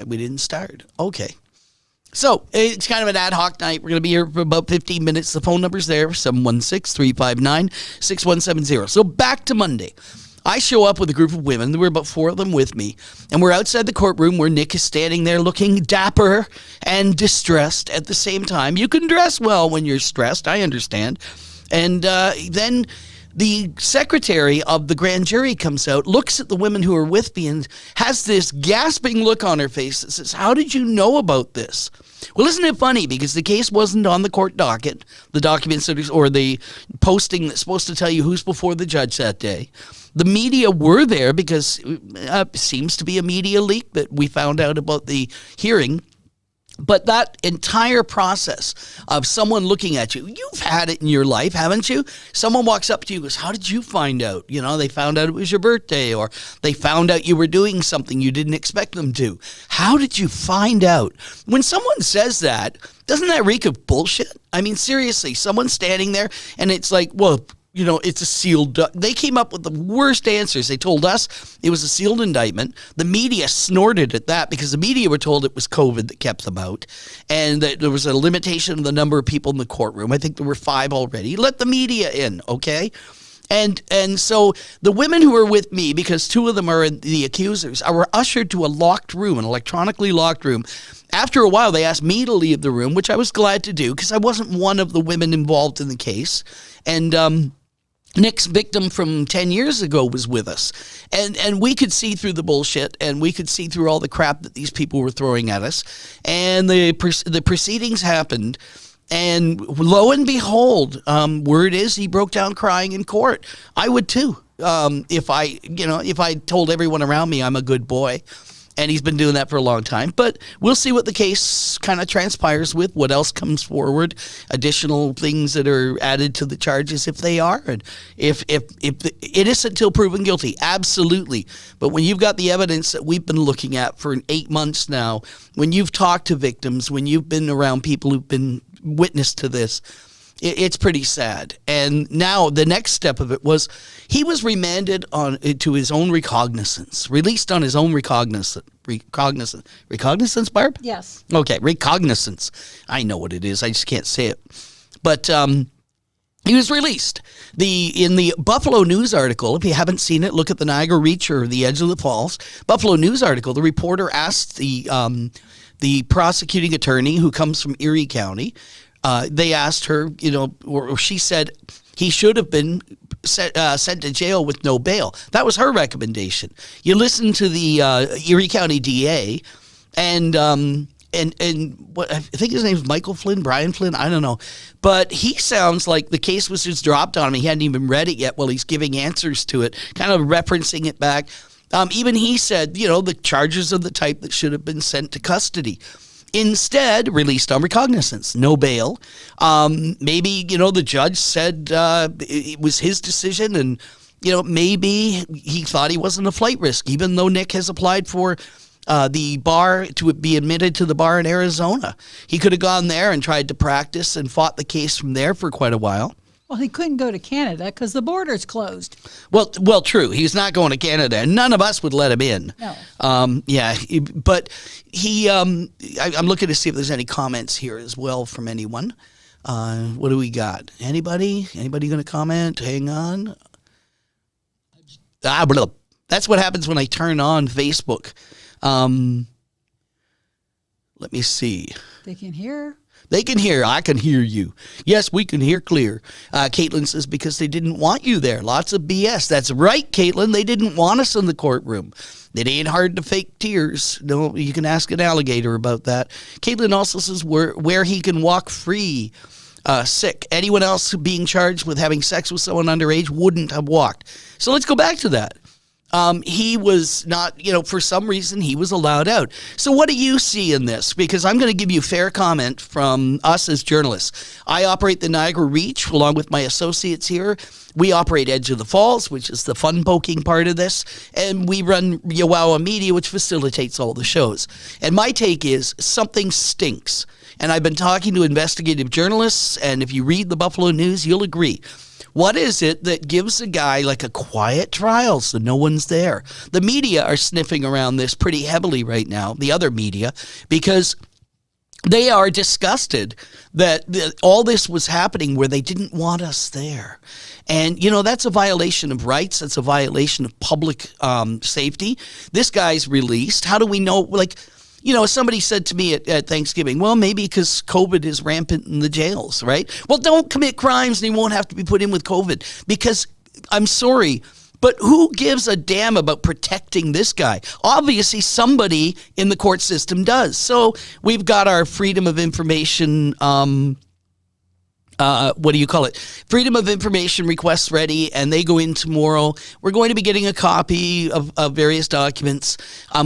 we didn't start. Okay. So it's kind of an ad hoc night. We're going to be here for about 15 minutes. The phone number's there, 716-359-6170. So back to Monday. I show up with a group of women. There were about 4 of them with me. And we're outside the courtroom where Nick is standing there looking dapper and distressed at the same time. You can dress well when you're stressed. I understand. And then the secretary of the grand jury comes out, looks at the women who are with me, and has this gasping look on her face that says, "How did you know about this?" Well, isn't it funny? Because the case wasn't on the court docket, the documents or the posting that's supposed to tell you who's before the judge that day. The media were there because it seems to be a media leak that we found out about the hearing. But that entire process of someone looking at you, you've had it in your life, haven't you? Someone walks up to you and goes, "How did you find out?" You know, they found out it was your birthday, or they found out you were doing something you didn't expect them to. How did you find out? When someone says that, doesn't that reek of bullshit? I mean, seriously, someone's standing there and it's like, well, you know, it's a sealed. They came up with the worst answers. They told us it was a sealed indictment. The media snorted at that because the media were told it was COVID that kept them out, and that there was a limitation of the number of people in the courtroom. I think there were 5 already. Let the media in, okay? And so the women who were with me, because 2 of them are the accusers, were ushered to a locked room, an electronically locked room. After a while, they asked me to leave the room, which I was glad to do because I wasn't one of the women involved in the case. And Nick's victim from 10 years ago was with us. And we could see through the bullshit, and we could see through all the crap that these people were throwing at us. And the proceedings happened. And lo and behold, word is he broke down crying in court. I would too. If I told everyone around me I'm a good boy. And he's been doing that for a long time. But we'll see what the case kind of transpires with, what else comes forward, additional things that are added to the charges if they are. And if innocent till proven guilty, absolutely. But when you've got the evidence that we've been looking at for 8 months now, when you've talked to victims, when you've been around people who've been witness to this, it's pretty sad. And now the next step of it was he was remanded to his own recognizance, released on his own recognizance. Recognizance, Barb? Yes. Okay, recognizance. I know what it is. I just can't say it. But he was released. In the Buffalo News article, if you haven't seen it, look at the Niagara Reach or the Edge of the Falls. Buffalo News article, the reporter asked the prosecuting attorney who comes from Erie County, they asked her, or she said he should have been sent to jail with no bail. That was her recommendation. You listen to the Erie County DA, and what I think his name is Michael Flynn, Brian Flynn, I don't know. But he sounds like the case was just dropped on him. He hadn't even read it yet while he's giving answers to it, kind of referencing it back. Even he said, the charges are the type that should have been sent to custody. Instead, released on recognizance, no bail. Maybe, the judge said it was his decision, and, maybe he thought he wasn't a flight risk, even though Nick has applied for the bar to be admitted to the bar in Arizona. He could have gone there and tried to practice and fought the case from there for quite a while. Well, he couldn't go to Canada because the border's closed. Well, true. He's not going to Canada, and none of us would let him in. No. But he. I'm looking to see if there's any comments here as well from anyone. What do we got? Anybody? Anybody going to comment? Hang on. That's what happens when I turn on Facebook. Let me see. They can hear. They can hear. I can hear you. Yes, we can hear clear. Caitlin says, because they didn't want you there. Lots of BS. That's right, Caitlin. They didn't want us in the courtroom. It ain't hard to fake tears. No, you can ask an alligator about that. Caitlin also says where he can walk free, sick. Anyone else being charged with having sex with someone underage wouldn't have walked. So let's go back to that. He was not, for some reason he was allowed out. So what do you see in this? Because I'm going to give you fair comment from us as journalists. I operate the Niagara Reach along with my associates here. We operate Edge of the Falls, which is the fun poking part of this. And we run Yowowa Media, which facilitates all the shows. And my take is something stinks. And I've been talking to investigative journalists, and if you read the Buffalo News, you'll agree. What is it that gives a guy like a quiet trial so no one's there? The media are sniffing around this pretty heavily right now, the other media, because they are disgusted that all this was happening where they didn't want us there. And, that's a violation of rights. That's a violation of public safety. This guy's released. How do we know? Somebody said to me at Thanksgiving, well, maybe because COVID is rampant in the jails, right? Well, don't commit crimes and you won't have to be put in with COVID. Because, I'm sorry, but who gives a damn about protecting this guy? Obviously, somebody in the court system does. So we've got our freedom of information, Freedom of information requests ready, and they go in tomorrow. We're going to be getting a copy of various documents.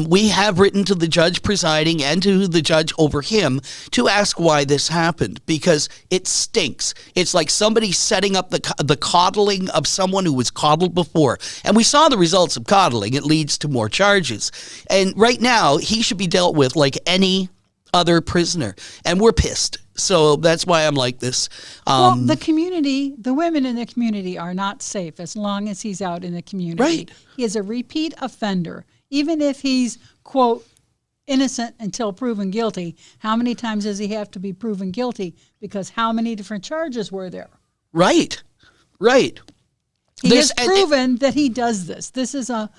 We have written to the judge presiding and to the judge over him to ask why this happened, because it stinks. It's like somebody setting up the coddling of someone who was coddled before. And we saw the results of coddling. It leads to more charges. And right now, he should be dealt with like any other prisoner. And we're pissed. So that's why I'm like this. Well, the women in the community are not safe as long as he's out in the community. Right. He is a repeat offender. Even if he's, quote, innocent until proven guilty, how many times does he have to be proven guilty? Because how many different charges were there? Right. He has proven that he does this. This is a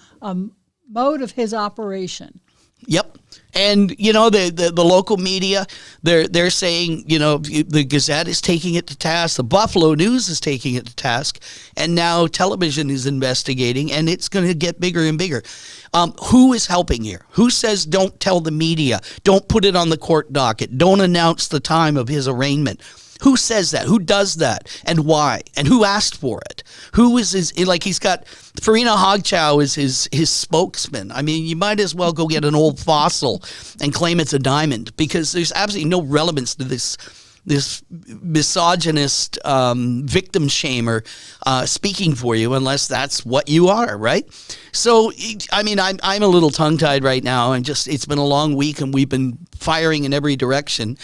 mode of his operation. Yep. And, the local media, they're saying, the Gazette is taking it to task. The Buffalo News is taking it to task. And now television is investigating, and it's going to get bigger and bigger. Who is helping here? Who says don't tell the media? Don't put it on the court docket. Don't announce the time of his arraignment. Who says that? Who does that? And why? And who asked for it? Who is he's got Farina Hogchow is his spokesman. I mean, you might as well go get an old fossil and claim it's a diamond, because there's absolutely no relevance to this misogynist victim shamer speaking for you, unless that's what you are, right? So, I mean, I'm a little tongue-tied right now, and it's been a long week, and we've been firing in every direction.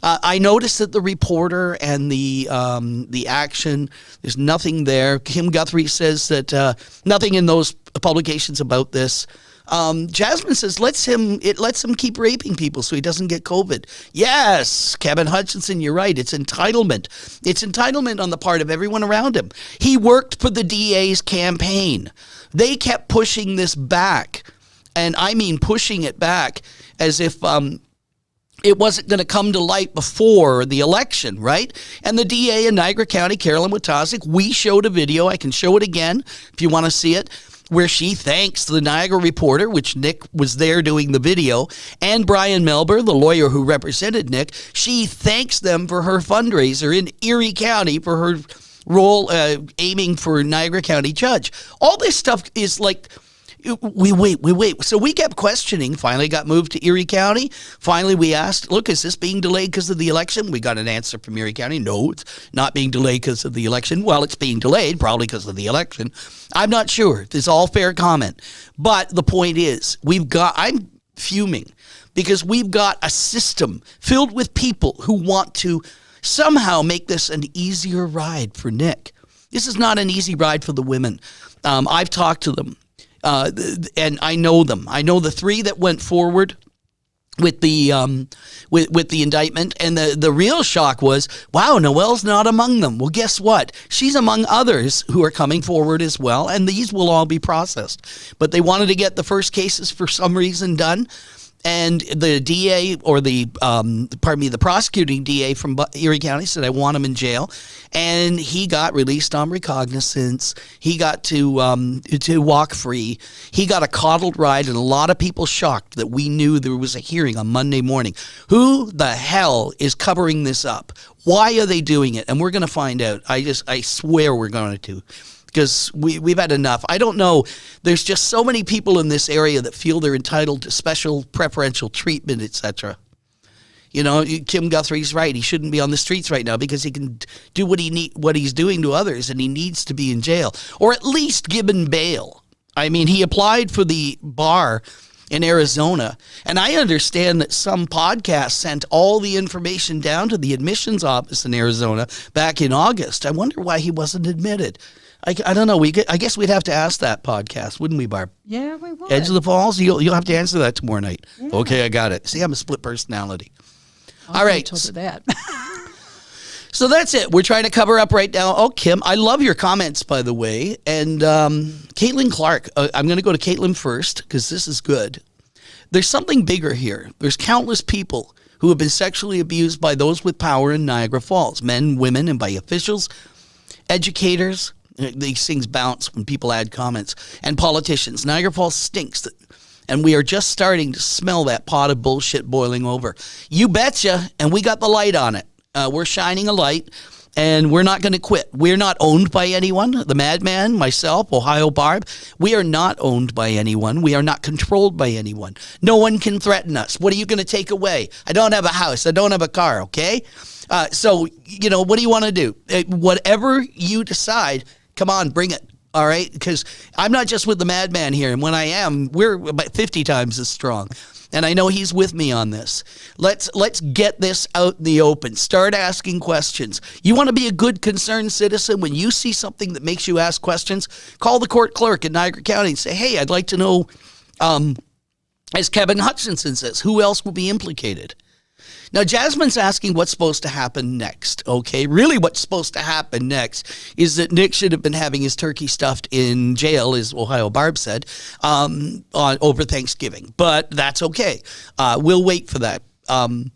I noticed that the Reporter and the Action, there's nothing there. Kim Guthrie says that nothing in those publications about this. Jasmine says it lets him keep raping people so he doesn't get COVID. Yes, Kevin Hutchinson, you're right. It's entitlement. It's entitlement on the part of everyone around him. He worked for the DA's campaign. They kept pushing this back, and I mean pushing it back as if it wasn't going to come to light before the election, right? And the DA in Niagara County, Carolyn Witosik, we showed a video. I can show it again if you want to see it, where she thanks the Niagara Reporter, which Nick was there doing the video, and Brian Melber, the lawyer who represented Nick. She thanks them for her fundraiser in Erie County for her role aiming for Niagara County judge. All this stuff is like... We wait. So we kept questioning, finally got moved to Erie County. Finally, we asked, look, is this being delayed because of the election? We got an answer from Erie County. No, it's not being delayed because of the election. Well, it's being delayed probably because of the election. I'm not sure. This is all fair comment. But the point is, I'm fuming because we've got a system filled with people who want to somehow make this an easier ride for Nick. This is not an easy ride for the women. I've talked to them. And I know them. I know the three that went forward with the with the indictment, and the real shock was, wow, Noelle's not among them. Well, guess what? She's among others who are coming forward as well, and these will all be processed. But they wanted to get the first cases for some reason done. And the DA, or the prosecuting DA from Erie County said, I want him in jail. And he got released on recognizance. He got to walk free. He got a coddled ride, and a lot of people shocked that we knew there was a hearing on Monday morning. Who the hell is covering this up? Why are they doing it? And we're going to find out. I swear we're going to. Because we've had enough. I don't know. There's just so many people in this area that feel they're entitled to special preferential treatment, etc. Kim Guthrie's right. He shouldn't be on the streets right now because he can do what he's doing to others, and he needs to be in jail, or at least given bail. I mean, he applied for the bar in Arizona. And I understand that some podcasts sent all the information down to the admissions office in Arizona back in August. I wonder why he wasn't admitted. I don't know. I guess we'd have to ask that podcast, wouldn't we, Barb? Yeah, we would. Edge of the Falls? You'll have to answer that tomorrow night. Yeah. Okay, I got it. See, I'm a split personality. I'll All right. told her that. So that's it. We're trying to cover up right now. Oh, Kim, I love your comments, by the way. And Caitlin Clark, I'm going to go to Caitlin first because this is good. There's something bigger here. There's countless people who have been sexually abused by those with power in Niagara Falls, men, women, and by officials, educators. These things bounce when people add comments. And politicians. Niagara Falls stinks. And we are just starting to smell that pot of bullshit boiling over. You betcha. And we got the light on it. We're shining a light, and we're not going to quit. We're not owned by anyone. The Madman, myself, Ohio Barb, we are not owned by anyone. We are not controlled by anyone. No one can threaten us. What are you going to take away? I don't have a house. I don't have a car, okay? So, what do you want to do? Whatever you decide, come on, bring it. All right? Because I'm not just with the Madman here, and when I am, we're about 50 times as strong. And I know he's with me on this. Let's get this out in the open. Start asking questions. You want to be a good, concerned citizen? When you see something that makes you ask questions, call the court clerk in Niagara County and say, hey, I'd like to know, as Kevin Hutchinson says, who else will be implicated? Now, Jasmine's asking what's supposed to happen next, okay? Really what's supposed to happen next is that Nick should have been having his turkey stuffed in jail, as Ohio Barb said, over Thanksgiving. But that's okay. We'll wait for that. And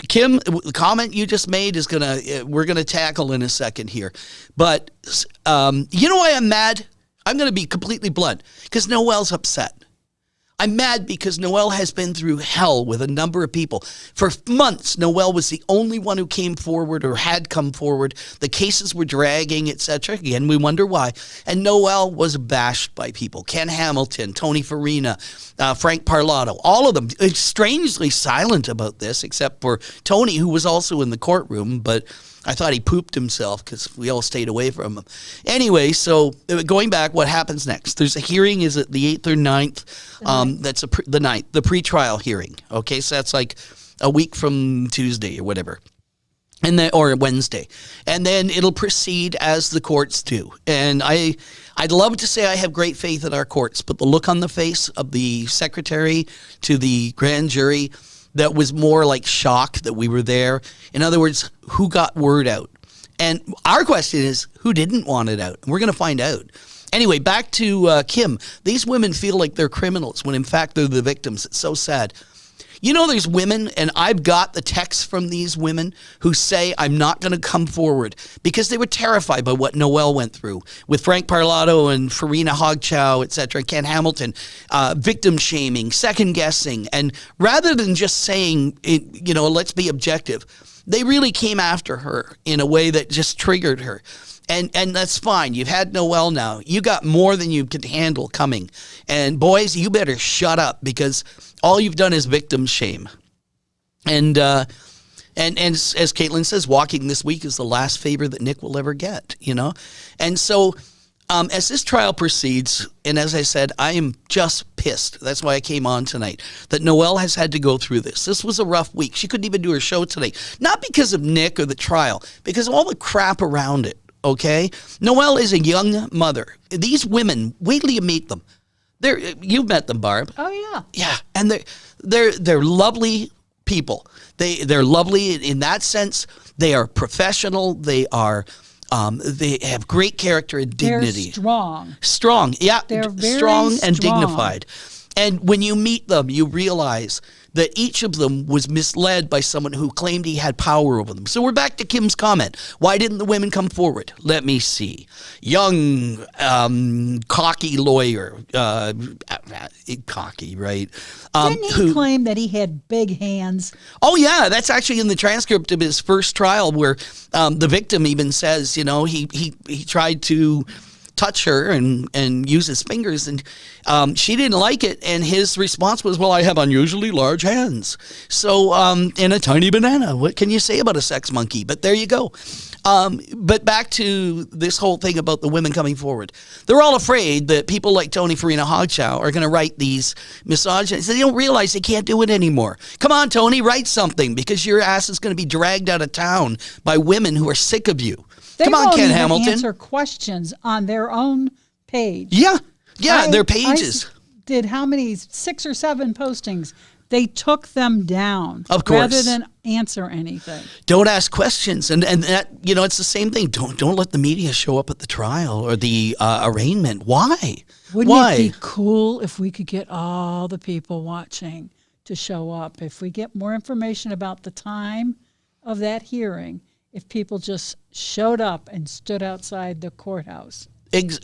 Kim, the comment you just made is we're going to tackle in a second here. But you know why I'm mad? I'm going to be completely blunt, because Noelle's upset. I'm mad because Noelle has been through hell with a number of people. For months, Noelle was the only one who came forward or had come forward. The cases were dragging, etc. Again, we wonder why. And Noelle was bashed by people. Ken Hamilton, Tony Farina, Frank Parlato, all of them. Strangely silent about this, except for Tony, who was also in the courtroom, but I thought he pooped himself because we all stayed away from him. Anyway, so going back, what happens next? There's a hearing. Is it the 8th or 9th? That's the 9th, the pretrial hearing. Okay, so that's like a week from Tuesday or whatever, or Wednesday. And then it'll proceed as the courts do. And I'd love to say I have great faith in our courts, but the look on the face of the secretary to the grand jury, that was more like shock that we were there. In other words, who got word out? And our question is, who didn't want it out? And we're going to find out. Anyway, back to Kim. These women feel like they're criminals when in fact they're the victims. It's so sad. You know, there's women, and I've got the texts from these women who say, I'm not going to come forward because they were terrified by what Noelle went through with Frank Parlato and Farina Hogchow, etc., Ken Hamilton, victim shaming, second guessing. And rather than just saying, let's be objective, they really came after her in a way that just triggered her. And that's fine. You've had Noelle now. You got more than you could handle coming. And boys, you better shut up because all you've done is victim shame. And as Caitlin says, walking this week is the last favor that Nick will ever get, And so as this trial proceeds, and as I said, I am just pissed. That's why I came on tonight, that Noelle has had to go through this. This was a rough week. She couldn't even do her show today. Not because of Nick or the trial, because of all the crap around it. Okay, Noelle is a young mother. These women, wait till you meet them. You've met them, Barb. Oh yeah, yeah, and they're lovely people. They're lovely in that sense. They are professional. They have great character and dignity. They're strong. Yeah, they're very strong and dignified. And when you meet them, you realize that each of them was misled by someone who claimed he had power over them. So we're back to Kim's comment. Why didn't the women come forward? Let me see. Young, cocky lawyer. Cocky, right? Didn't he claim that he had big hands? Oh, yeah. That's actually in the transcript of his first trial where the victim even says, he tried to touch her and use his fingers, and she didn't like it, and his response was, well, I have unusually large hands. So, and a tiny banana. What can you say about a sex monkey? But there you go. But back to this whole thing about the women coming forward. They're all afraid that people like Tony Farina Hogshow are going to write these misogynists. They don't realize they can't do it anymore. Come on, Tony, write something, because your ass is going to be dragged out of town by women who are sick of you. They Come on, won't Ken even Hamilton. answer questions on their own page. Yeah, their pages. Did how many, 6 or 7 postings? They took them down. Of course. Rather than answer anything. Don't ask questions, and that, it's the same thing. Don't let the media show up at the trial or the arraignment. Why? Wouldn't Why? it be cool if we could get all the people watching to show up? If we get more information about the time of that hearing, if people just showed up and stood outside the courthouse.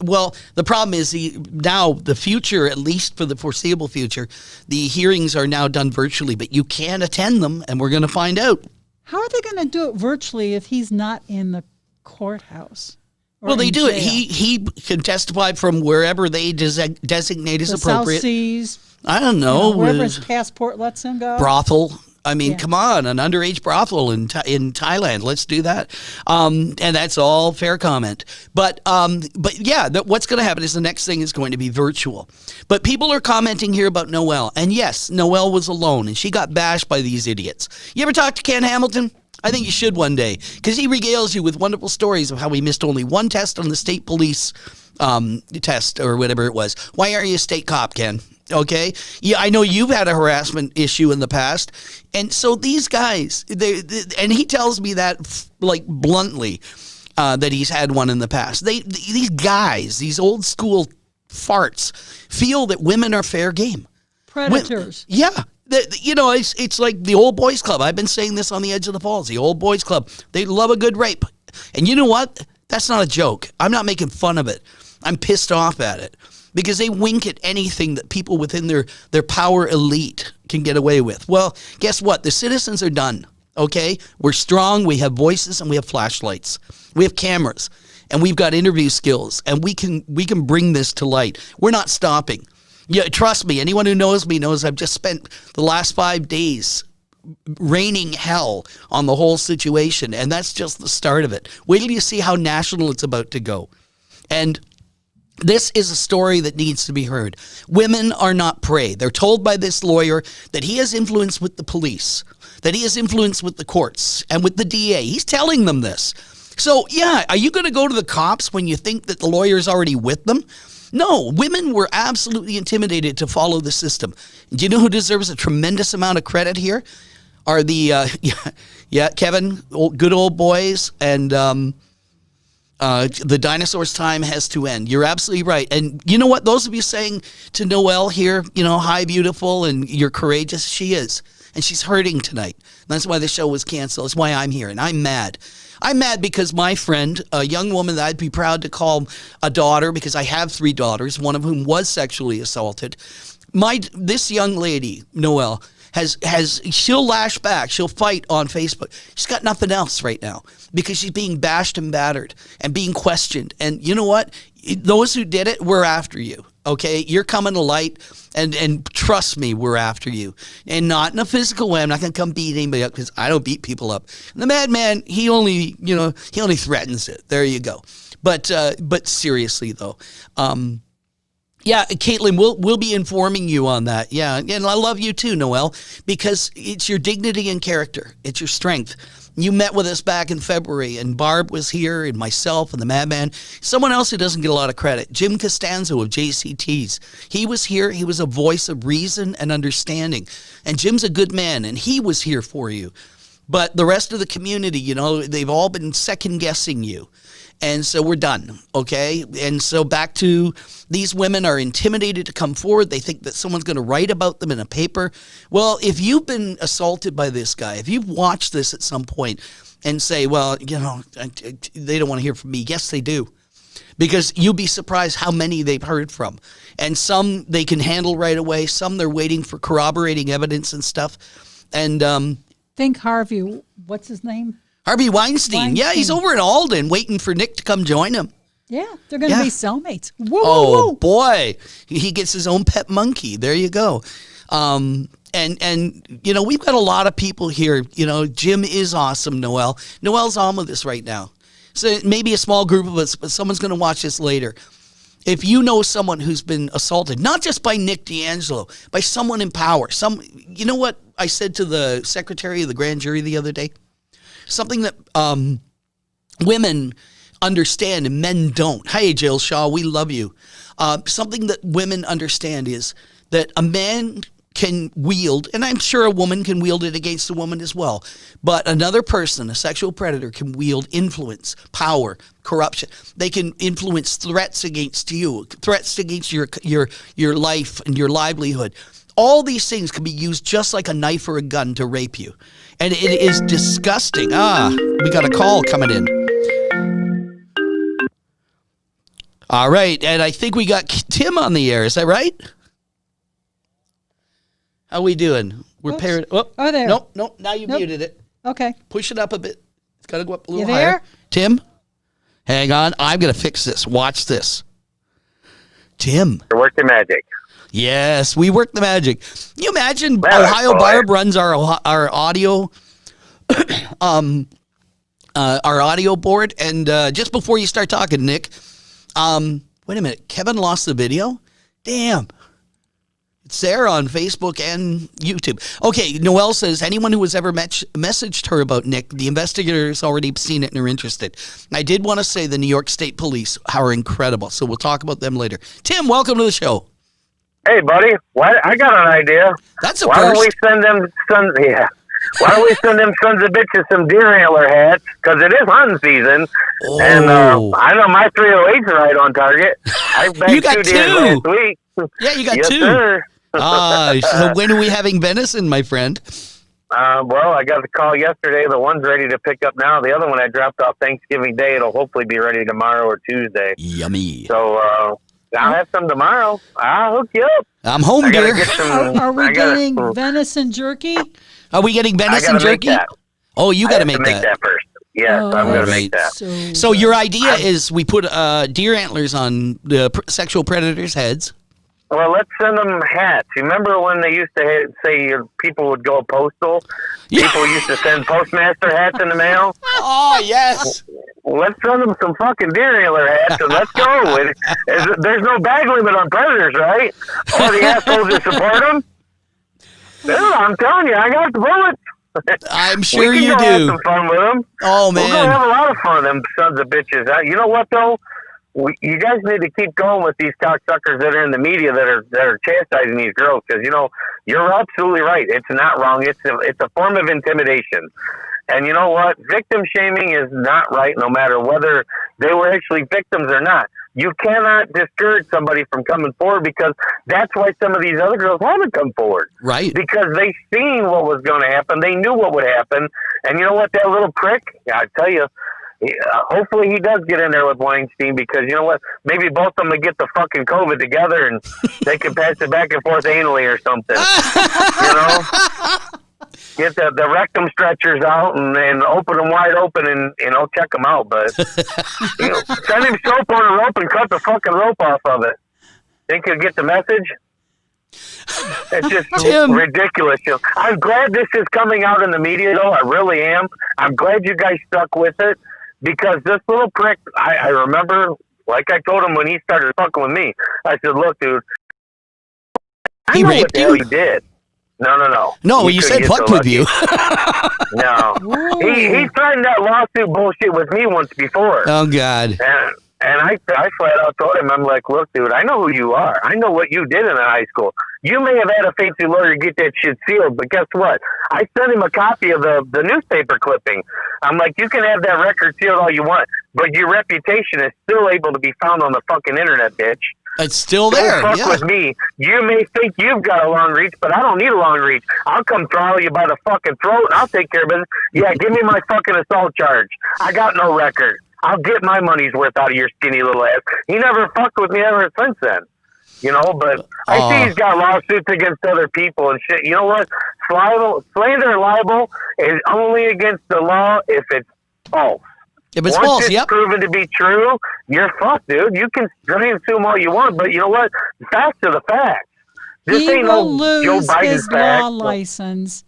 Well, the problem is now the future, at least for the foreseeable future, the hearings are now done virtually, but you can attend them, and we're going to find out. How are they going to do it virtually if he's not in the courthouse? Well, they do it. He can testify from wherever they designate as appropriate. South Seas. I don't know. Wherever his passport lets him go. Brothel. I mean, come on, an underage brothel in Thailand. Let's do that. And that's all fair comment. But yeah, what's going to happen is the next thing is going to be virtual. But people are commenting here about Noelle. And yes, Noelle was alone, and she got bashed by these idiots. You ever talk to Ken Hamilton? I think you should one day, because he regales you with wonderful stories of how he missed only one test on the state police test or whatever it was. Why aren't you a state cop, Ken? Okay. Yeah, I know you've had a harassment issue in the past. And so these guys, and he tells me that like bluntly, that he's had one in the past. These guys, these old school farts, feel that women are fair game. Predators. Yeah. It's like the old boys club. I've been saying this on the Edge of the Falls. The old boys club. They love a good rape. And you know what? That's not a joke. I'm not making fun of it. I'm pissed off at it. Because they wink at anything that people within their power elite can get away with. Well, guess what? The citizens are done, okay? We're strong, we have voices, and we have flashlights. We have cameras, and we've got interview skills, and we can bring this to light. We're not stopping. Yeah, trust me, anyone who knows me knows I've just spent the last 5 days raining hell on the whole situation, and that's just the start of it. Wait till you see how national it's about to go. And this is a story that needs to be heard. Women are not prey. They're told by this lawyer that he has influence with the police, that he has influence with the courts and with the DA. He's telling them this. So, yeah, are you going to go to the cops when you think that the lawyer's already with them? No, women were absolutely intimidated to follow the system. Do you know who deserves a tremendous amount of credit here? Are the, Kevin, good old boys, and the dinosaur's time has to end. You're absolutely right. And you know what? Those of you saying to Noelle here, hi, beautiful, and you're courageous, she is. And she's hurting tonight. That's why the show was canceled. That's why I'm here. And I'm mad. I'm mad because my friend, a young woman that I'd be proud to call a daughter, because I have 3 daughters, one of whom was sexually assaulted. This young lady, Noelle, she'll lash back. She'll fight on Facebook. She's got nothing else right now because she's being bashed and battered and being questioned. And you know what? Those who did it, we're after you. Okay? You're coming to light, and trust me, we're after you. And not in a physical way. I'm not going to come beat anybody up because I don't beat people up. And the madman, he only threatens it. There you go. But seriously though, yeah, Caitlin, we'll be informing you on that. Yeah, and I love you too, Noelle, because it's your dignity and character. It's your strength. You met with us back in February, and Barb was here, and myself, and the madman. Someone else who doesn't get a lot of credit, Jim Costanzo of JCTs. He was here. He was a voice of reason and understanding. And Jim's a good man, and he was here for you. But the rest of the community, they've all been second-guessing you. And so we're done, okay? And so back to these women are intimidated to come forward. They think that someone's going to write about them in a paper. Well, if you've been assaulted by this guy, if you've watched this at some point and say, well, they don't want to hear from me. Yes, they do. Because you'll be surprised how many they've heard from. And some they can handle right away. Some they're waiting for corroborating evidence and stuff. And think Harvey, what's his name? Harvey Weinstein. Yeah, he's over in Alden waiting for Nick to come join him. Yeah, they're going to be cellmates. Woo, Oh, woo, woo. boy. He gets his own pet monkey. There you go. And we've got a lot of people here. Jim is awesome, Noel. Noel's on with us right now. So maybe a small group of us, but someone's going to watch this later. If you know someone who's been assaulted, not just by Nick D'Angelo, by someone in power, you know what I said to the secretary of the grand jury the other day? Something that women understand and men don't. Hey, Jill Shaw, we love you. Something that women understand is that a man can wield, and I'm sure a woman can wield it against a woman as well, but another person, a sexual predator, can wield influence, power, corruption. They can influence threats against you, threats against your life and your livelihood. All these things can be used just like a knife or a gun to rape you. And it is disgusting. We got a call coming in. All right, and I think we got Tim on the air. Is that right? How we doing? We're paired. Oh, there. Nope. Now you muted it. Okay. Push it up a bit. It's got to go up a little You higher. there? Tim, hang on. I'm going to fix this. Watch this. Tim. Work the magic. Yes, we work the magic. Can you imagine Well, Ohio boy. Barb runs our audio our audio board, and just before you start talking, Nick, wait a minute. Kevin lost the video? Damn. It's there on Facebook and YouTube. Okay, Noelle says, anyone who has ever messaged her about Nick, the investigators already seen it and are interested. I did want to say the New York State Police are incredible, so we'll talk about them later. Tim, welcome to the show. Hey, buddy. I got an idea. That's a Why first. don't we send them sons? Yeah. Why don't we send them sons of bitches some deer antler hats? Because it is hunting season. Oh. And I know my 308's right on target. I bagged You got 2 deer two. last week. Yeah, you got Yes, 2. sir. So when are we having venison, my friend? Well, I got the call yesterday. The one's ready to pick up now. The other one I dropped off Thanksgiving Day. It'll hopefully be ready tomorrow or Tuesday. Yummy. So I'll have some tomorrow. I'll hook you up. I'm home, I gotta dear. get some. Are we I gotta- getting venison jerky? Are we getting I venison gotta make jerky? that. Oh, you I got to have make that. first. Yes, I'm All going to right. make that. So your idea is we put deer antlers on the sexual predators' heads. Well, let's send them hats. You remember when they used to say people would go postal? Yeah. People used to send postmaster hats in the mail. Oh, yes. Let's send them some fucking deer antler hats and let's go. There's no bag limit on predators, right? Or the assholes that support them? Dude, I'm telling you, I got the bullets. I'm sure we you can go have do. some fun with them. Oh, We're going to man. have a lot of fun with them sons of bitches. You know what, though? You guys need to keep going with these cocksuckers that are in the media that are chastising these girls because, you're absolutely right. It's not wrong. It's a form of intimidation. And you know what? Victim shaming is not right no matter whether they were actually victims or not. You cannot discourage somebody from coming forward because that's why some of these other girls haven't come forward. Right. Because they seen what was going to happen. They knew what would happen. And you know what? That little prick, I tell you, hopefully he does get in there with Weinstein because you know what? Maybe both of them would get the fucking COVID together and they can pass it back and forth anally or something. Get the rectum stretchers out and open them wide open and check them out. But send him soap on a rope and cut the fucking rope off of it. Think he'll get the message? It's just Tim. ridiculous. I'm glad this is coming out in the media, though. I really am. I'm glad you guys stuck with it because this little prick, I remember, like I told him when he started fucking with me, I said, look, dude, I He know raped what the hell you? you did. No. No, He you couldn't said get fucked so with you. No. He threatened that lawsuit bullshit with me once before. Oh, God. And I flat out told him, I'm like, look, dude, I know who you are. I know what you did in high school. You may have had a fancy lawyer get that shit sealed, but guess what? I sent him a copy of the newspaper clipping. I'm like, you can have that record sealed all you want, but your reputation is still able to be found on the fucking internet, bitch. It's still there. Don't fuck with me. You may think you've got a long reach, but I don't need a long reach. I'll come throttle you by the fucking throat, and I'll take care of it. Yeah, give me my fucking assault charge. I got no record. I'll get my money's worth out of your skinny little ass. He never fucked with me ever since then. But I see he's got lawsuits against other people and shit. You know what? Slander and libel is only against the law if it's false. If it's Once false, it's yep. proven to be true, you're fucked, dude. You can try and assume all you want, but you know what? Facts are the facts. This He ain't will no Joe lose Biden his fact. law license.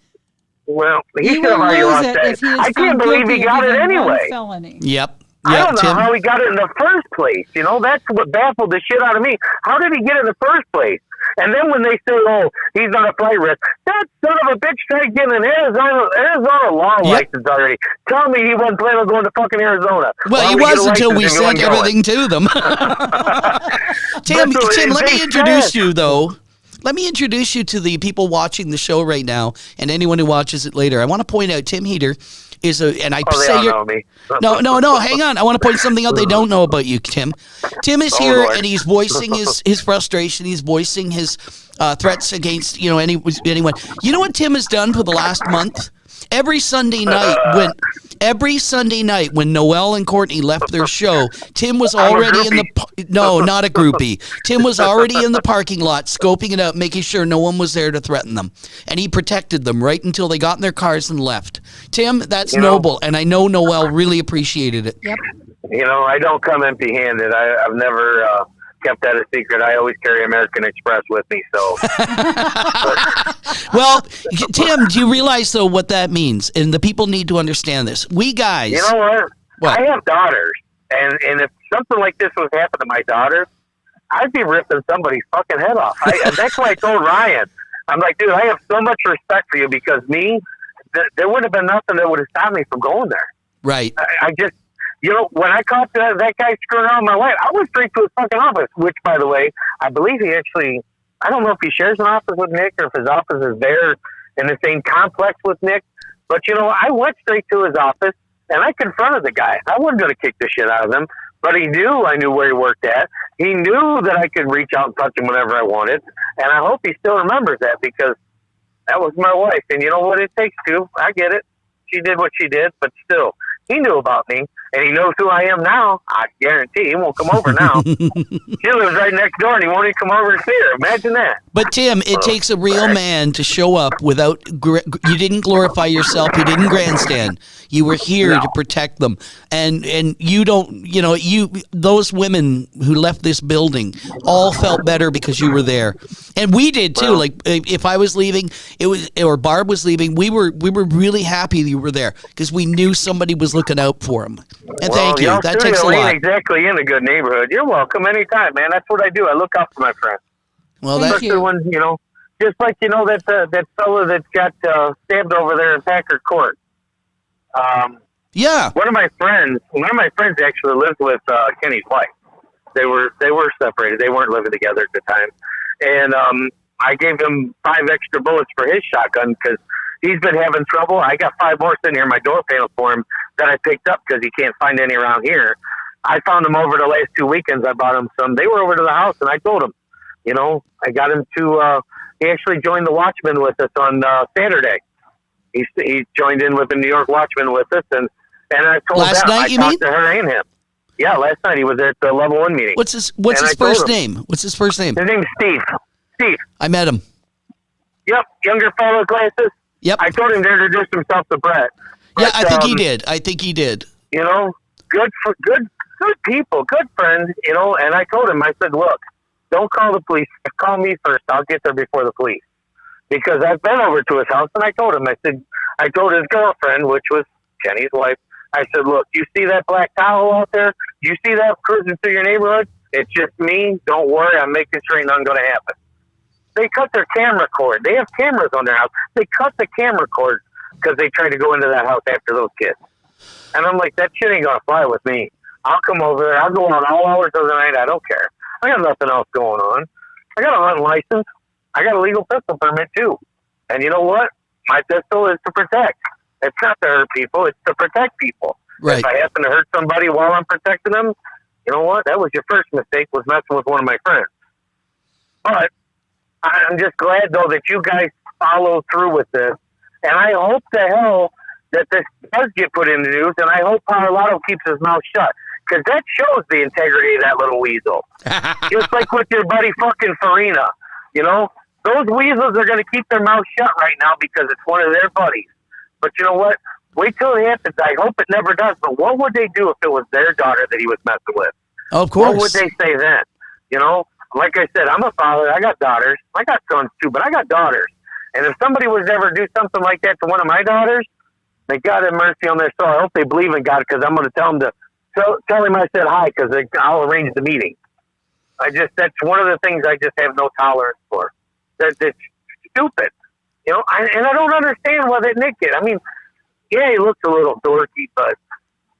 Well, he He should have will already lose lost it that. if he is I can't found believe guilty he of got it even one anyway. felony. Yep. I Yeah, don't know Tim. how he got it in the first place. You know, that's what baffled the shit out of me. How did he get it in the first place? And then when they say, "Oh, he's not a flight risk," that son of a bitch tried getting an Arizona law license already. Tell me he wasn't planning on going to fucking Arizona. Well, he was until we sent everything to them. Tim, let me introduce you, though. Let me introduce you to the people watching the show right now and anyone who watches it later. I want to point out Tim Heater is and I say they all know me. No, hang on. I want to point something out they don't know about you, Tim. Tim is here Lord. and he's voicing his frustration. He's voicing his threats against, anyone. You know what Tim has done for the last month? Every Sunday night when Noelle and Courtney left their show, Tim was already in the not a groupie. Tim was already in the parking lot, scoping it out, making sure no one was there to threaten them, and he protected them right until they got in their cars and left. Tim, that's noble, and I know Noelle really appreciated it. Yep. I don't come empty-handed. I've never kept that a secret. I always carry American Express with me. So, well, Tim, do you realize though what that means? And the people need to understand this. We guys, you know what? I have daughters, and if something like this was happening to my daughters, I'd be ripping somebody's fucking head off. That's why I told Ryan, I'm like, dude, I have so much respect for you because there would have been nothing that would have stopped me from going there. Right. I just. When I caught that guy screwing around my wife, I went straight to his fucking office, which, by the way, I believe he actually, I don't know if he shares an office with Nick or if his office is there in the same complex with Nick. But, I went straight to his office and I confronted the guy. I wasn't going to kick the shit out of him, but he knew I knew where he worked at. He knew that I could reach out and touch him whenever I wanted. And I hope he still remembers that because that was my wife. And you know what it takes to? I get it. She did what she did, but still, he knew about me. And he knows who I am now. I guarantee he won't come over now. She lives right next door, and he won't even come over and see her. Imagine that. But, Tim, it takes a real man to show up without... you didn't glorify yourself. You didn't grandstand. You were here to protect them. And you don't... those women who left this building all felt better because you were there. And we did, too. Well, if I was leaving, or Barb was leaving, we were really happy you were there because we knew somebody was looking out for them. And thank you. That takes a lot. Ain't exactly in a good neighborhood. You're welcome anytime, man. That's what I do. I look out for my friends. Well, especially when just like that fellow that got stabbed over there in Packard Court. Yeah. One of my friends actually lived with Kenny's wife. They were separated. They weren't living together at the time, and I gave him 5 extra bullets for his shotgun because he's been having trouble. I got 5 more sitting here in my door panel for him that I picked up because he can't find any around here. I found them over the last 2 weekends. I bought him some. They were over to the house, and I told him, I got him to. He actually joined the Watchman with us on Saturday. He joined in with the New York Watchman with us, and I told last night. I talked to her and him. Yeah, last night he was at the level 1 meeting. What's his first name? What's his first name? His name's Steve. Steve. I met him. Yep, younger fellow with glasses. Yep. I told him to introduce himself to Brett. Yeah, I think he did. Good people, good friends, and I told him, I said, look, don't call the police. Call me first. I'll get there before the police. Because I've been over to his house, and I told him, I told his girlfriend, which was Kenny's wife, I said, look, you see that black Tahoe out there? You see that cruising through your neighborhood? It's just me. Don't worry. I'm making sure ain't nothing going to happen. They cut their camera cord. They have cameras on their house. They cut the camera cord because they tried to go into that house after those kids. And I'm like, that shit ain't going to fly with me. I'll come over there. I'll go on all hours of the night. I don't care. I got nothing else going on. I got a hunting license. I got a legal pistol permit, too. And you know what? My pistol is to protect. It's not to hurt people. It's to protect people. Right. If I happen to hurt somebody while I'm protecting them, you know what? That was your first mistake, was messing with one of my friends. But I'm just glad, though, that you guys follow through with this. And I hope to hell that this does get put in the news, and I hope Colorado keeps his mouth shut. Because that shows the integrity of that little weasel. Just like with your buddy fucking Farina. Those weasels are going to keep their mouth shut right now because it's one of their buddies. But you know what? Wait till it happens. I hope it never does. But what would they do if it was their daughter that he was messing with? Of course. What would they say then? You know, like I said, I'm a father. I got daughters. I got sons too, but I got daughters. And if somebody was ever do something like that to one of my daughters, may God have mercy on their soul. I hope they believe in God, because I'm going to tell them to tell him I said hi, because I'll arrange the meeting. That's one of the things I just have no tolerance for. That's stupid. You know, and I don't understand why that Nick did. I mean, yeah, he looks a little dorky, but,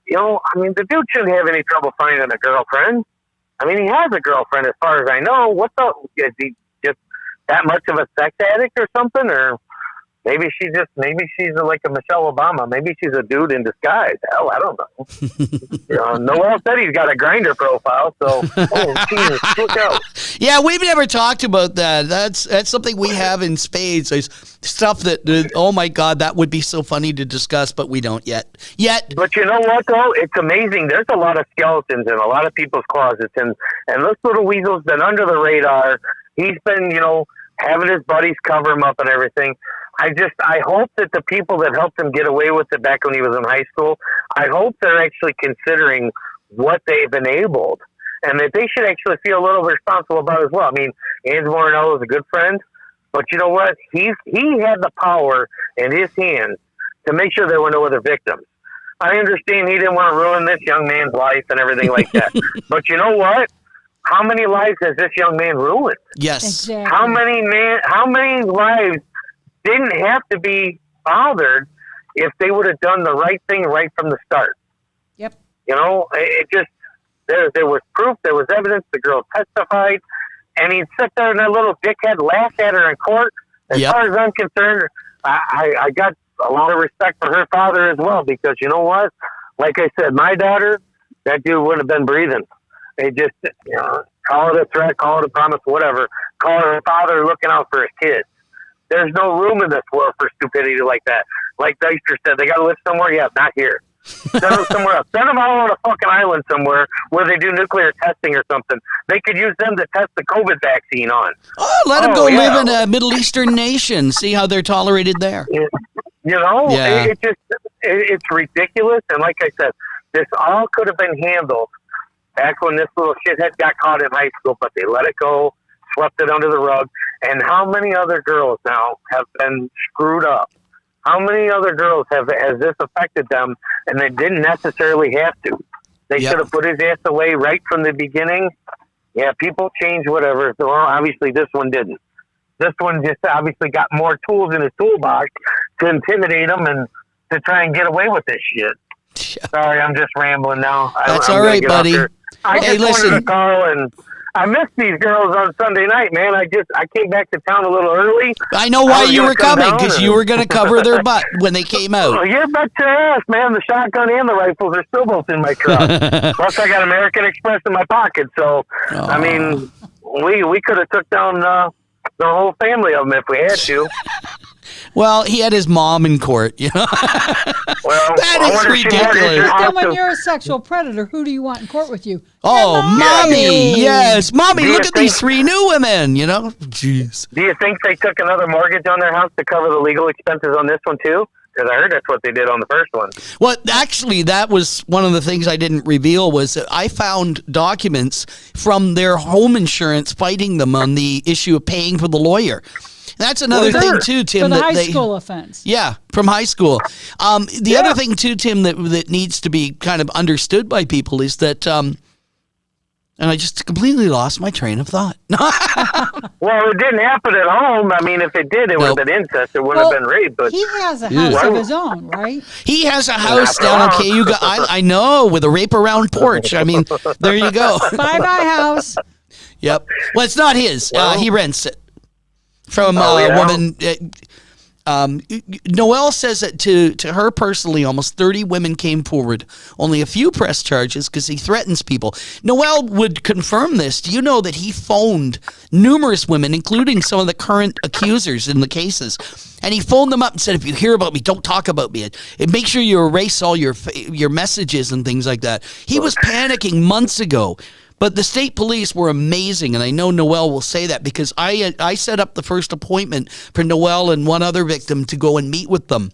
you know, I mean, the dude shouldn't have any trouble finding a girlfriend. I mean, he has a girlfriend as far as I know. What's up? Is he just that much of a sex addict or something? Or maybe she's like a Michelle Obama. Maybe she's a dude in disguise. Hell, I don't know. Noel said he's got a Grindr profile, so Jesus, look out. Yeah, we've never talked about that. That's something we have in spades. There's stuff that, oh my God, that would be so funny to discuss, but we don't yet. But you know what, though? It's amazing. There's a lot of skeletons in a lot of people's closets, and this little weasel's been under the radar. He's been, having his buddies cover him up and everything. I hope that the people that helped him get away with it back when he was in high school, I hope they're actually considering what they've enabled, and that they should actually feel a little responsible about it as well. I mean, Ange Morinello is a good friend, but you know what? He had the power in his hands to make sure there were no other victims. I understand he didn't want to ruin this young man's life and everything like that. But you know what? How many lives has this young man ruined? Yes. Exactly. How many lives didn't have to be bothered if they would have done the right thing right from the start? Yep. It just, there was proof, there was evidence, the girl testified, and he'd sit there and that little dickhead laugh at her in court. As far as I'm concerned, I got a lot of respect for her father as well, because you know what? Like I said, my daughter, that dude wouldn't have been breathing. It just, call it a threat, call it a promise, whatever. Call it a father looking out for his kids. There's no room in this world for stupidity like that. Like Deister said, they got to live somewhere. Yeah, not here. Send them somewhere else. Send them out on a fucking island somewhere where they do nuclear testing or something. They could use them to test the COVID vaccine on. Oh, let them go live in a Middle Eastern nation. See how they're tolerated there. It's ridiculous. And like I said, this all could have been handled back when this little shithead got caught in high school, but they let it go, swept it under the rug. And how many other girls now have been screwed up? How many other girls has this affected them, and they didn't necessarily have to? They should have put his ass away right from the beginning. Yeah, people change, whatever. So, well, obviously this one didn't. This one just obviously got more tools in his toolbox to intimidate him and to try and get away with this shit. Sorry, I'm just rambling now. That's I'm all right, buddy. I just wanted to call, and I missed these girls on Sunday night, man. I came back to town a little early. I know why you were coming, because you were going to cover their butt when they came out. Well, you bet your ass, man. The shotgun and the rifles are still both in my truck. Plus, I got American Express in my pocket. So, I mean, we could have took down the whole family of them if we had to. Well, he had his mom in court, Well, that is ridiculous. Then when you're a sexual predator, who do you want in court with you? Oh, Mommy, yes. Mommy, look at these three new women, Jeez. Do you think they took another mortgage on their house to cover the legal expenses on this one, too? Because I heard that's what they did on the first one. Well, actually, that was one of the things I didn't reveal, was that I found documents from their home insurance fighting them on the issue of paying for the lawyer. That's another thing, too, Tim. For the high school offense. Yeah, from high school. The other thing, too, Tim, that needs to be kind of understood by people is that, and I just completely lost my train of thought. Well, it didn't happen at home. I mean, if it did, it would have been incest. It wouldn't have been rape. But he has a house of his own, right? He has a house down in Cayuga. I know, with a rape-around porch. I mean, there you go. Bye-bye house. Yep. Well, it's not his. He rents it. From a woman, Noelle says that to her personally, almost 30 women came forward. Only a few press charges because he threatens people. Noelle would confirm this. Do you know that he phoned numerous women, including some of the current accusers in the cases? And he phoned them up and said, if you hear about me, don't talk about me. And make sure you erase all your messages and things like that. He was panicking months ago. But the state police were amazing, and I know Noelle will say that because I set up the first appointment for Noelle and one other victim to go and meet with them.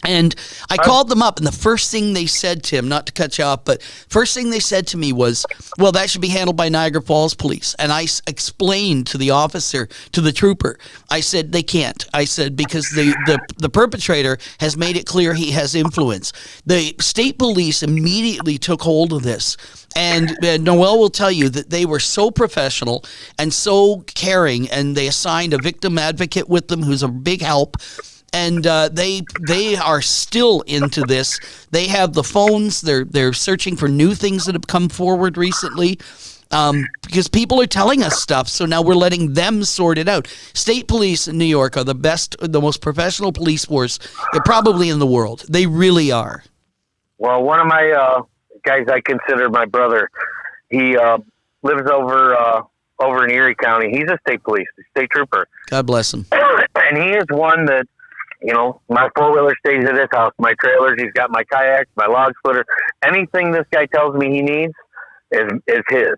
And I called them up, and the first thing they said, Tim, not to cut you off, but first thing they said to me was, well, that should be handled by Niagara Falls Police. And I explained to the officer, to the trooper, I said, they can't. I said, because the perpetrator has made it clear he has influence. The state police immediately took hold of this. And Noel will tell you that they were so professional and so caring, and they assigned a victim advocate with them who's a big help. And they are still into this. They have the phones. They're searching for new things that have come forward recently because people are telling us stuff. So now we're letting them sort it out. State police in New York are the best, the most professional police force probably in the world. They really are. Well, one of my guys I consider my brother, he lives over in Erie County. He's a state trooper. God bless him. And he is one that, you know, my four-wheeler stays at his house, my trailers, he's got my kayaks, my log splitter. Anything this guy tells me he needs is his.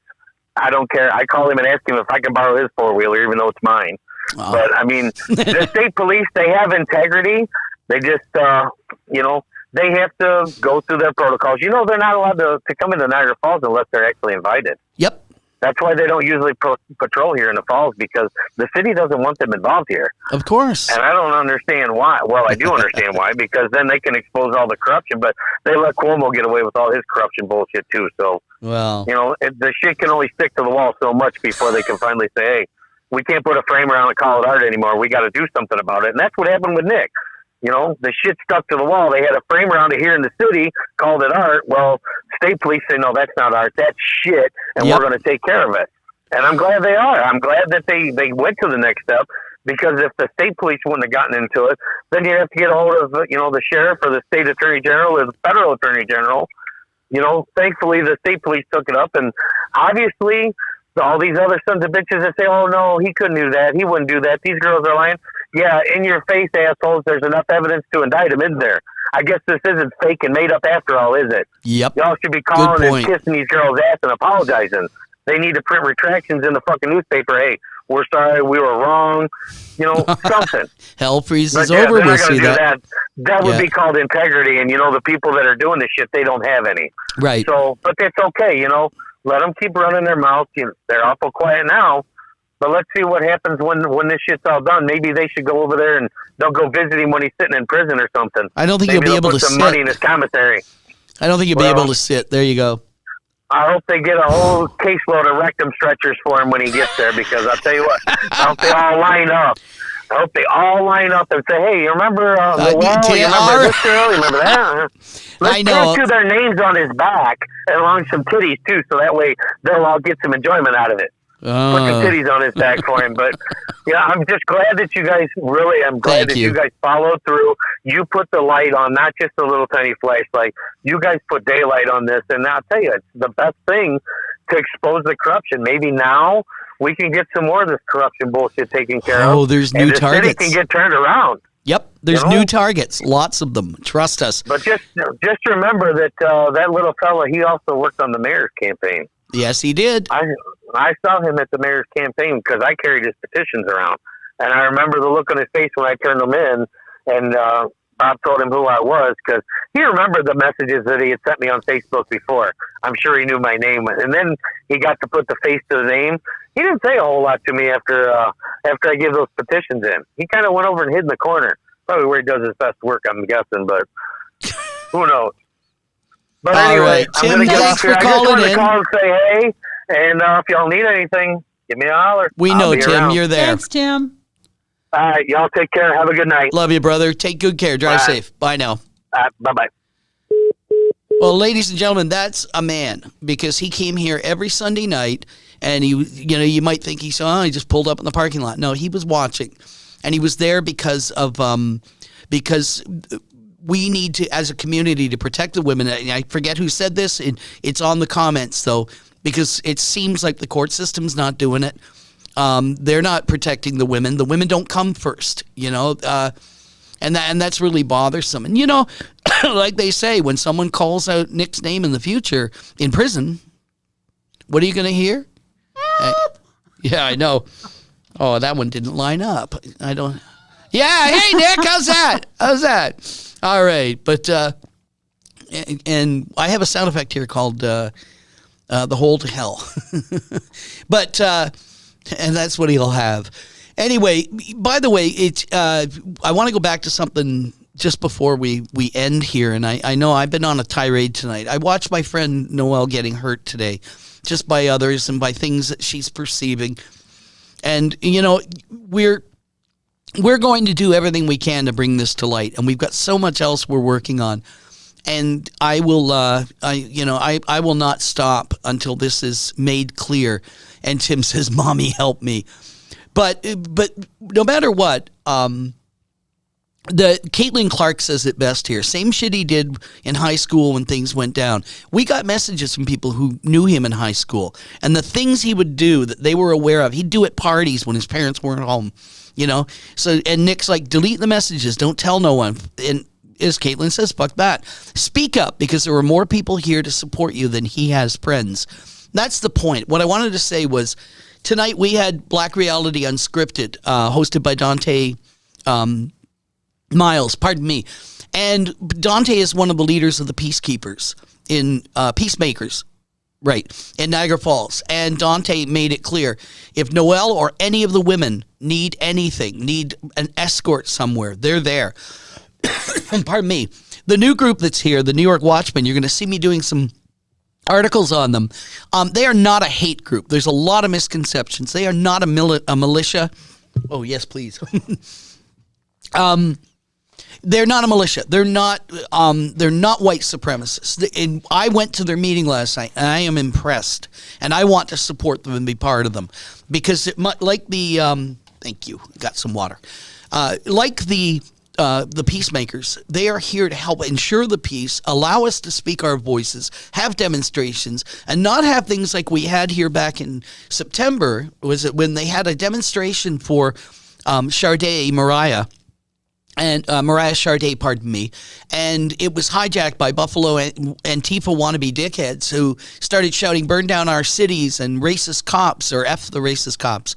I don't care. I call him and ask him if I can borrow his four-wheeler, even though it's mine. Oh. But, I mean, the state police, they have integrity. They just, you know, they have to go through their protocols. You know, they're not allowed to come into Niagara Falls unless they're actually invited. Yep. That's why they don't usually patrol here in the Falls, because the city doesn't want them involved here. Of course. And I don't understand why. Well, I do understand why, because then they can expose all the corruption, but they let Cuomo get away with all his corruption bullshit too. So, well, you know, the shit can only stick to the wall so much before they can finally say, hey, we can't put a frame around and call it art anymore. We got to do something about it. And that's what happened with Nick. You know, the shit stuck to the wall. They had a frame around it here in the city, called it art. Well, state police say, no, that's not art. That's shit, and we're going to take care of it. And I'm glad they are. I'm glad that they went to the next step, because if the state police wouldn't have gotten into it, then you have to get a hold of, you know, the sheriff or the state attorney general or the federal attorney general. You know, thankfully the state police took it up, and obviously all these other sons of bitches that say, oh, no, he couldn't do that. He wouldn't do that. These girls are lying. Yeah, in your face, assholes, there's enough evidence to indict him, isn't there? I guess this isn't fake and made up after all, is it? Yep. Y'all should be calling and kissing these girls' ass and apologizing. They need to print retractions in the fucking newspaper. Hey, we're sorry, we were wrong. You know, something. Hell freezes over. We'll see that. That would be called integrity. And, you know, the people that are doing this shit, they don't have any. Right. So, but that's okay, you know. Let them keep running their mouth. You know, they're awful quiet now. But let's see what happens when this shit's all done. Maybe they should go over there and they'll go visit him when he's sitting in prison or something. I don't think Maybe you'll be able to put some sit. money in his commissary. I don't think you'll be able to sit. There you go. I hope they get a whole caseload of rectum stretchers for him when he gets there, because I'll tell you what, I hope they all line up. I hope they all line up and say, hey, you remember the wall? You remember this girl? You remember that? Let's tattoo their names on his back and along some titties, too, so that way they'll all get some enjoyment out of it. Put the titties on his back for him. But, yeah, I'm just glad that you guys I'm glad that you guys followed through. You put the light on, not just a little tiny flashlight. You guys put daylight on this, and I'll tell you, it's the best thing to expose the corruption. Maybe now we can get some more of this corruption bullshit taken care of. Oh, there's new targets. The city can get turned around. Yep, there's new targets, lots of them. Trust us. But just remember that that little fella, he also worked on the mayor's campaign. Yes, he did. I saw him at the mayor's campaign because I carried his petitions around. And I remember the look on his face when I turned them in, and Bob told him who I was, because he remembered the messages that he had sent me on Facebook before. I'm sure he knew my name. And then he got to put the face to the name. He didn't say a whole lot to me after I gave those petitions in. He kind of went over and hid in the corner. Probably where he does his best work, I'm guessing, but who knows? But anyway, right. Tim, I'm going to get off here. I just wanted to call and say hey, and if y'all need anything, give me a holler. We know, Tim, around. You're there. Thanks, Tim. All right, y'all take care. Have a good night. Love you, brother. Take good care. Drive safe. Bye now. Bye-bye. Well, ladies and gentlemen, that's a man, because he came here every Sunday night, and you might think he just pulled up in the parking lot. No, he was watching, and he was there because we need to, as a community, to protect the women. I forget who said this. It's on the comments, though, because it seems like the court system's not doing it. They're not protecting the women. The women don't come first, and that's really bothersome. And, like they say, when someone calls out Nick's name in the future in prison, what are you going to hear? Yeah, I know. Oh, that one didn't line up. I don't. Yeah, hey, Nick, how's that? All right, but and I have a sound effect here called the hole to hell, but and that's what he'll have. Anyway, by the way, I want to go back to something just before we end here, and I know I've been on a tirade tonight. I watched my friend Noelle getting hurt today, just by others and by things that she's perceiving, and we're going to do everything we can to bring this to light, and we've got so much else we're working on. And I will, I will not stop until this is made clear. And Tim says, "Mommy, help me." But no matter what, the Caitlin Clark says it best here. Same shit he did in high school when things went down. We got messages from people who knew him in high school, and the things he would do that they were aware of. He'd do at parties when his parents weren't home. So and Nick's like, delete the messages, don't tell no one. And as Caitlin says, fuck that. Speak up, because there were more people here to support you than he has friends. That's the point. What I wanted to say was, tonight we had Black Reality Unscripted, hosted by Dante Miles, pardon me. And Dante is one of the leaders of the Peacekeepers in Peacemakers. Right, in Niagara Falls. And Dante made it clear, if Noelle or any of the women need anything, need an escort somewhere, they're there. Pardon me. The new group that's here, the New York Watchmen, you're going to see me doing some articles on them. They are not a hate group. There's a lot of misconceptions. They are not a militia. Oh, yes, please. They're not a militia. They're not white supremacists. And I went to their meeting last night, and I am impressed. And I want to support them and be part of them, because thank you. Got some water. Like the Peacemakers, they are here to help ensure the peace, allow us to speak our voices, have demonstrations, and not have things like we had here back in September. Was it when they had a demonstration for Mariah Charday, pardon me, and it was hijacked by Buffalo Antifa wannabe dickheads who started shouting, "Burn down our cities," and "racist cops," or "F the racist cops."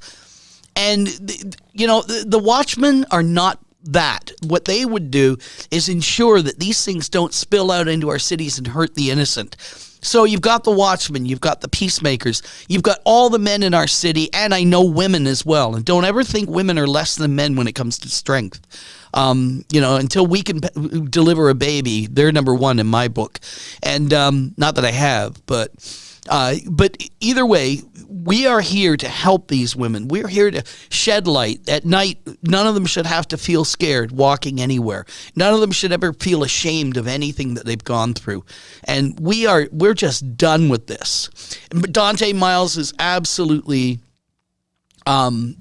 And, the Watchmen are not that. What they would do is ensure that these things don't spill out into our cities and hurt the innocent. So you've got the Watchmen, you've got the Peacemakers, you've got all the men in our city, and I know women as well. And don't ever think women are less than men when it comes to strength. Until we can deliver a baby, they're number one in my book. And not that I have, but either way, we are here to help these women. We're here to shed light. At night, none of them should have to feel scared walking anywhere. None of them should ever feel ashamed of anything that they've gone through. And we're just done with this. Dante Miles is absolutely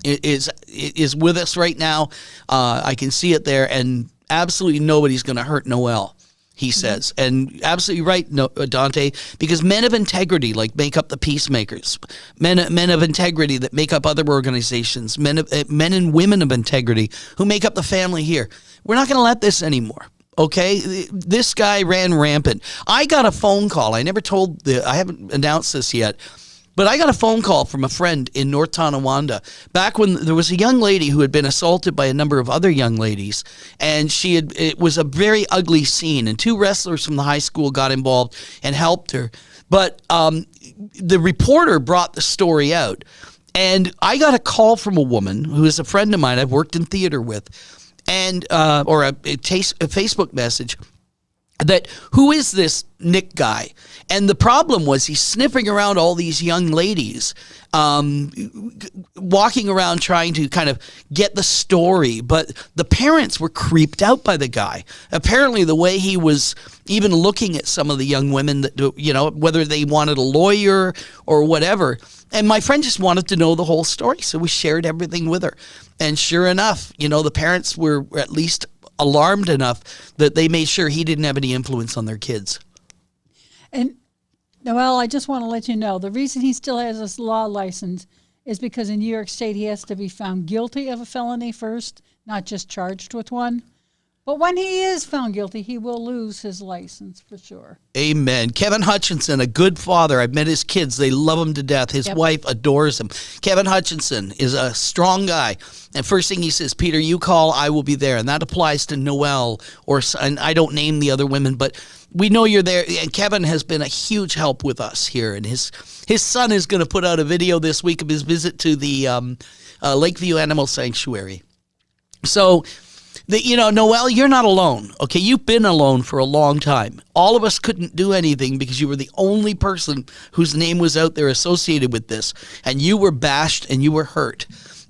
is with us right now. I can see it there, and absolutely nobody's going to hurt Noelle, he says. And absolutely right, Dante, because men of integrity make up the Peacemakers. Men of integrity that make up other organizations. Men and women of integrity who make up the family here. We're not going to let this anymore. Okay, this guy ran rampant. I got a phone call. I haven't announced this yet. But I got a phone call from a friend in North Tonawanda back when there was a young lady who had been assaulted by a number of other young ladies, and it was a very ugly scene, and two wrestlers from the high school got involved and helped her. But the reporter brought the story out, and I got a call from a woman who is a friend of mine I've worked in theater with, and or a Facebook message. Who is this Nick guy? And the problem was he's sniffing around all these young ladies, walking around trying to kind of get the story. But the parents were creeped out by the guy. Apparently the way he was even looking at some of the young women, that whether they wanted a lawyer or whatever. And my friend just wanted to know the whole story, so we shared everything with her. And sure enough, the parents were at least alarmed enough that they made sure he didn't have any influence on their kids. And Noelle, I just want to let you know, the reason he still has his law license is because in New York State he has to be found guilty of a felony first, not just charged with one. But when he is found guilty, he will lose his license for sure. Amen. Kevin Hutchinson, a good father. I've met his kids. They love him to death. His wife adores him. Kevin Hutchinson is a strong guy. And first thing he says, Peter, you call, I will be there. And that applies to Noelle, and I don't name the other women, but we know you're there. And Kevin has been a huge help with us here. And his son is going to put out a video this week of his visit to the Lakeview Animal Sanctuary. So, Noelle, you're not alone, okay? You've been alone for a long time. All of us couldn't do anything because you were the only person whose name was out there associated with this, and you were bashed and you were hurt.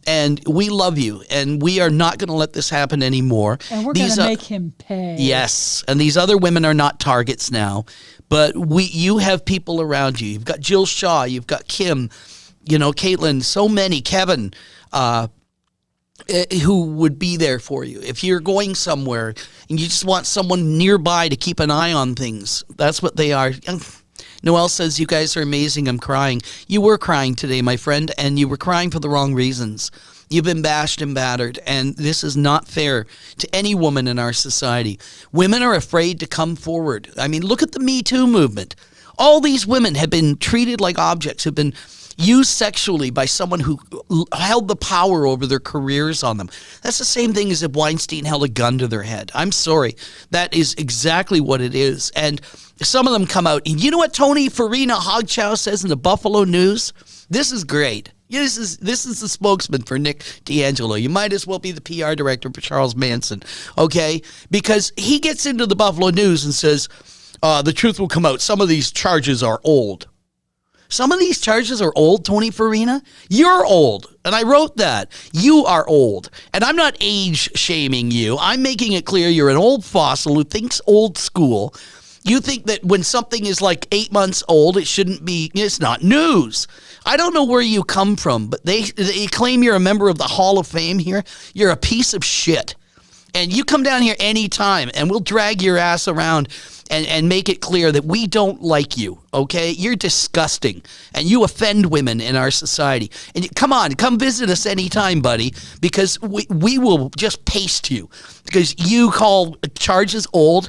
And we love you, and we are not going to let this happen anymore. And we're going to make him pay. Yes, and these other women are not targets now, but you have people around you. You've got Jill Shaw, you've got Kim, Caitlin, so many, Kevin, who would be there for you. If you're going somewhere and you just want someone nearby to keep an eye on things, that's what they are. Noelle says, you guys are amazing. I'm crying. You were crying today, my friend, and you were crying for the wrong reasons. You've been bashed and battered, and this is not fair to any woman in our society. Women are afraid to come forward. I mean, look at the Me Too movement. All these women have been treated like objects, have been used sexually by someone who held the power over their careers on them. That's the same thing as if Weinstein held a gun to their head. I'm sorry. That is exactly what it is. And some of them come out. And you know what Tony Farina Hogchow says in the Buffalo News? This is great. This is the spokesman for Nick D'Angelo. You might as well be the PR director for Charles Manson, okay? Because he gets into the Buffalo News and says, the truth will come out. Some of these charges are old. Some of these charges are old, Tony Farina. You're old, and I wrote that. You are old, and I'm not age-shaming you. I'm making it clear you're an old fossil who thinks old school. You think that when something is like 8 months old, it's not news. I don't know where you come from, but they claim you're a member of the Hall of Fame here. You're a piece of shit. And you come down here anytime, and we'll drag your ass around and make it clear that we don't like you, okay? You're disgusting, and you offend women in our society. And come visit us anytime, buddy, because we will just paste you because you call charges old.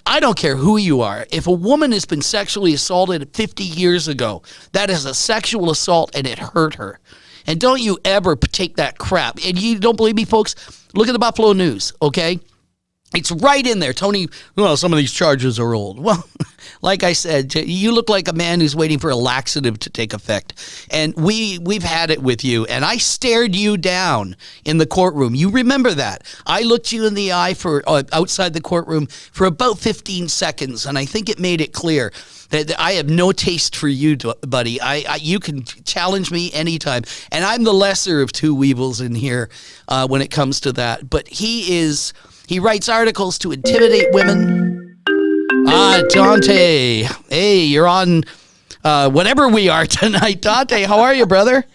I don't care who you are. If a woman has been sexually assaulted 50 years ago, that is a sexual assault, and it hurt her. And don't you ever take that crap. And you don't believe me, folks? Look at the Buffalo News, okay? It's right in there. Tony, some of these charges are old. Well, like I said, you look like a man who's waiting for a laxative to take effect. And we've had it with you. And I stared you down in the courtroom. You remember that. I looked you in the eye for outside the courtroom for about 15 seconds. And I think it made it clear that I have no taste for you, buddy. You can challenge me anytime. And I'm the lesser of two weevils in here when it comes to that. But he writes articles to intimidate women. Dante. Hey, you're on whatever we are tonight. Dante, how are you, brother?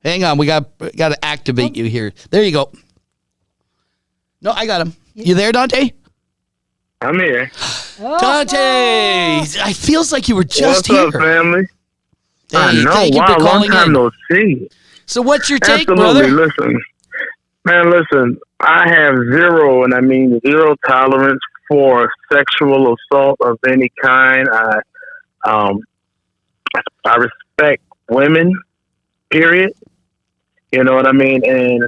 Hang on, we got to activate you here. There you go. No, I got him. You there, Dante? I'm here. Dante! It feels like you were just here. What's up, family? Hey, I know. thank you for Long calling time in. no see. So what's your take, Absolutely. brother? Listen, I have zero, and I mean zero tolerance for sexual assault of any kind. I respect women, period. You know what I mean? And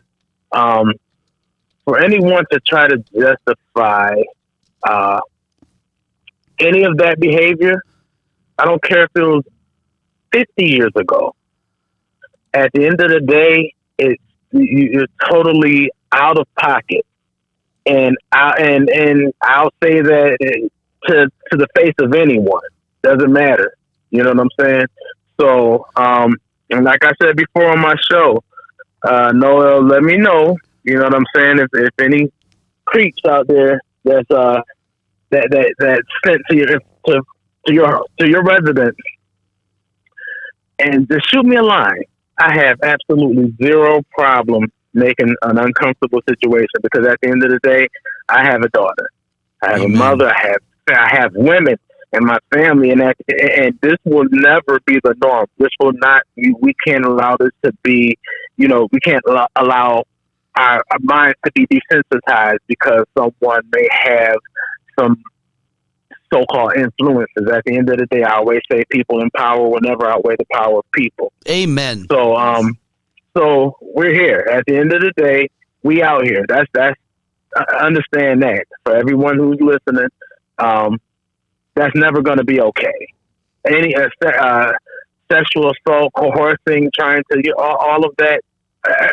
for anyone to try to justify any of that behavior, I don't care if it was 50 years ago. At the end of the day, you're totally out of pocket, and I'll say that to the face of anyone, doesn't matter. You know what I'm saying? So, and like I said before on my show, Noelle, let me know. You know what I'm saying? If any creeps out there that's sent to your residence, and just shoot me a line. I have absolutely zero problem making an uncomfortable situation, because at the end of the day, I have a daughter, I have a mother, I have women in my family, and this will never be the norm. This will not. We can't allow this to be. We can't allow our minds to be desensitized because someone may have some so-called influences. At the end of the day, I always say people in power will never outweigh the power of people. Amen. So we're here. At the end of the day, we out here. That's understand that for everyone who's listening. That's never going to be okay. Any sexual assault, coercing, trying to all of that,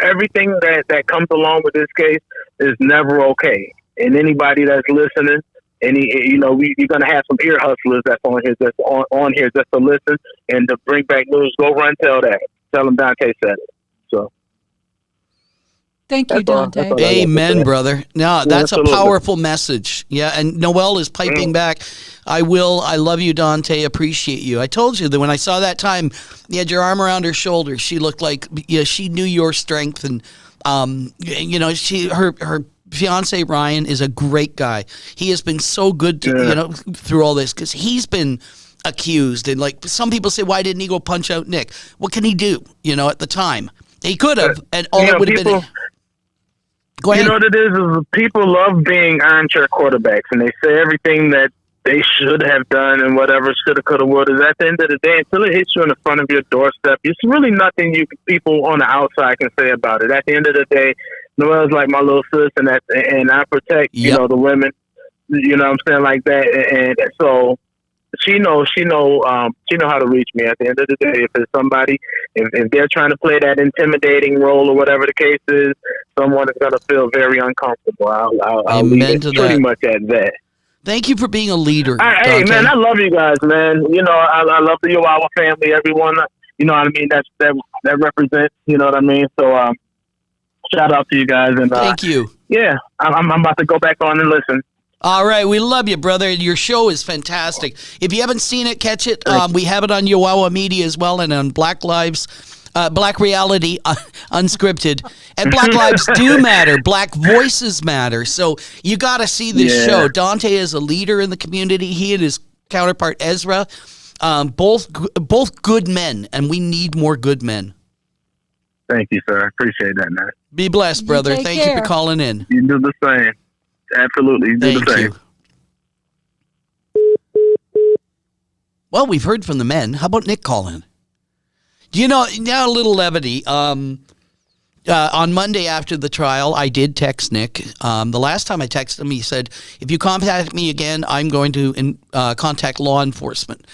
everything that comes along with this case is never okay. And anybody that's listening, you're going to have some ear hustlers that's on here just to listen and to bring back news. Go run, tell them Dante said it. So. Thank you, Dante. Amen, brother. No, that's absolutely. A powerful message. Yeah, and Noelle is piping back. I love you, Dante. Appreciate you. I told you that when I saw that time, you had your arm around her shoulder. She looked like she knew your strength, and her fiance Ryan is a great guy. He has been so good to through all this because he's been accused, and like some people say, why didn't he go punch out Nick? What can he do? At the time he could have, and all it would have been. Go ahead. You know what it is people love being armchair quarterbacks, and they say everything that they should have done and whatever shoulda, coulda, woulda. At the end of the day, until it hits you in the front of your doorstep, it's really nothing people on the outside can say about it. At the end of the day, Noelle's like my little sis, and I protect the women. You know what I'm saying, like that, and so she know how to reach me. At the end of the day, if it's somebody, if they're trying to play that intimidating role or whatever the case is, someone is going to feel very uncomfortable. I'll leave it pretty much at that. Thank you for being a leader. Hey, man, I love you guys, man. I love the Yowowa family, everyone. You know what I mean? That represents, you know what I mean? So, shout out to you guys. And thank you. Yeah, I'm about to go back on and listen. All right, we love you, brother. Your show is fantastic. If you haven't seen it, catch it. We have it on Yowowa Media as well, and on Black Reality Unscripted. And Black Lives do matter. Black voices matter. So you got to see this show. Dante is a leader in the community. He and his counterpart Ezra, both good men, and we need more good men. Thank you, sir. I appreciate that, man. Be blessed, brother. Thank you for calling in. You do the same. Absolutely. You do the same. Well, we've heard from the men. How about Nick calling? Now a little levity. On Monday after the trial, I did text Nick. The last time I texted him, he said, if you contact me again, I'm going to contact law enforcement.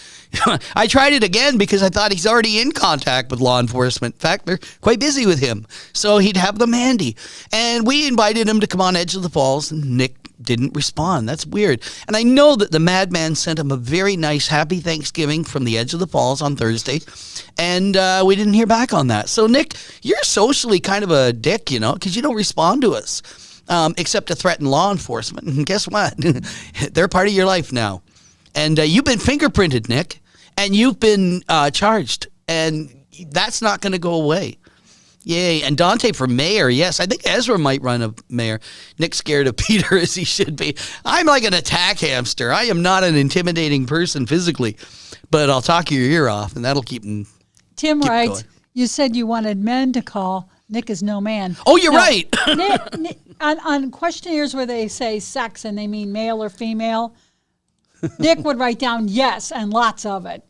I tried it again because I thought he's already in contact with law enforcement. In fact, they're quite busy with him, so he'd have them handy. And we invited him to come on Edge of the Falls, and Nick didn't respond. That's weird. And I know that the madman sent him a very nice happy Thanksgiving from the Edge of the Falls on Thursday, and we didn't hear back on that. So, Nick, you're socially kind of a dick, because you don't respond to us, except to threaten law enforcement. And guess what? They're part of your life now. And you've been fingerprinted, Nick, and you've been charged, and that's not going to go away. Yay. And Dante for mayor, yes. I think Ezra might run a mayor. Nick's scared of Peter as he should be. I'm like an attack hamster. I am not an intimidating person physically, but I'll talk your ear off, and that'll keep him. Tim writes, going. You said you wanted men to call. Nick is no man. Oh, you're right. Nick, on questionnaires where they say sex and they mean male or female, Nick would write down yes and lots of it.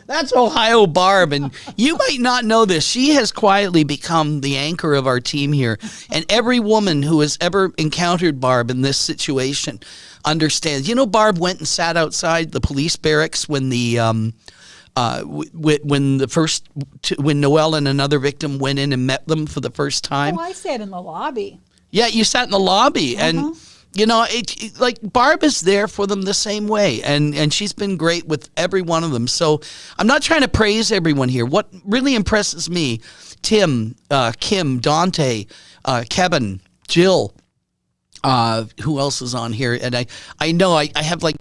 That's Ohio Barb, and you might not know this. She has quietly become the anchor of our team here, and every woman who has ever encountered Barb in this situation understands. Barb went and sat outside the police barracks when when Noelle and another victim went in and met them for the first time. Oh, I sat in the lobby. Yeah, you sat in the lobby, and like Barb is there for them the same way, and she's been great with every one of them. So I'm not trying to praise everyone here. What really impresses me, Tim, Kim, Dante, Kevin, Jill, who else is on here? And I know I have like,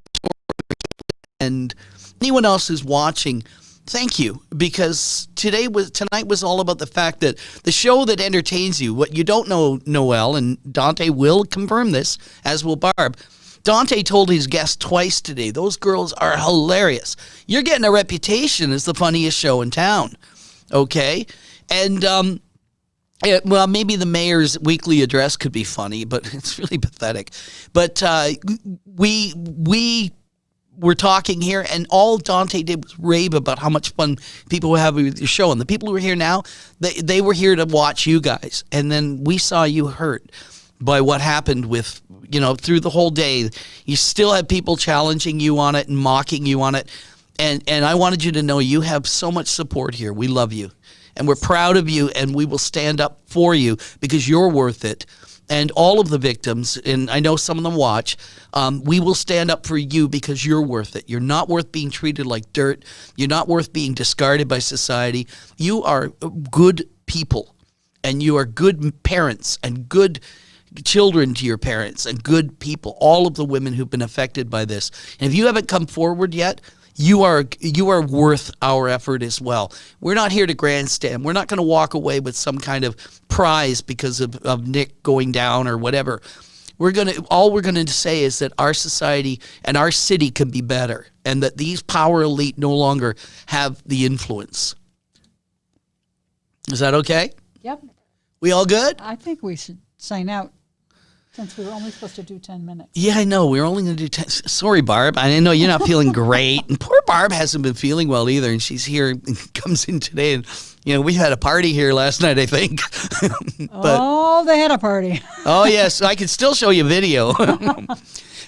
and anyone else who's watching, thank you, because tonight was all about the fact that the show that entertains you, what you don't know, Noelle, and Dante will confirm this, as will Barb. Dante told his guests twice today, those girls are hilarious. You're getting a reputation as the funniest show in town, okay? And Well, maybe the mayor's weekly address could be funny, but it's really pathetic. But we were talking here, and all Dante did was rave about how much fun people were having with your show. And the people who are here now, they were here to watch you guys. And then we saw you hurt by what happened with, through the whole day. You still had people challenging you on it and mocking you on it. And I wanted you to know you have so much support here. We love you. And we're proud of you, and we will stand up for you because you're worth it. And all of the victims, and I know some of them watch, we will stand up for you because you're worth it. You're not worth being treated like dirt. You're not worth being discarded by society. You are good people, and you are good parents and good children to your parents and good people, all of the women who've been affected by this. And if you haven't come forward yet, you are worth our effort as well. We're not here to grandstand. We're not going to walk away with some kind of prize because of Nick going down or whatever. All we're going to say is that our society and our city can be better, and that these power elite no longer have the influence. Is that okay? Yep. We all good? I think we should sign out. Since we were only supposed to do 10 minutes. Yeah, I know. We were only going to do 10. Sorry, Barb. I know you're not feeling great. And poor Barb hasn't been feeling well either. And she's here and comes in today. And, we had a party here last night, I think. They had a party. Oh, yes. I can still show you video.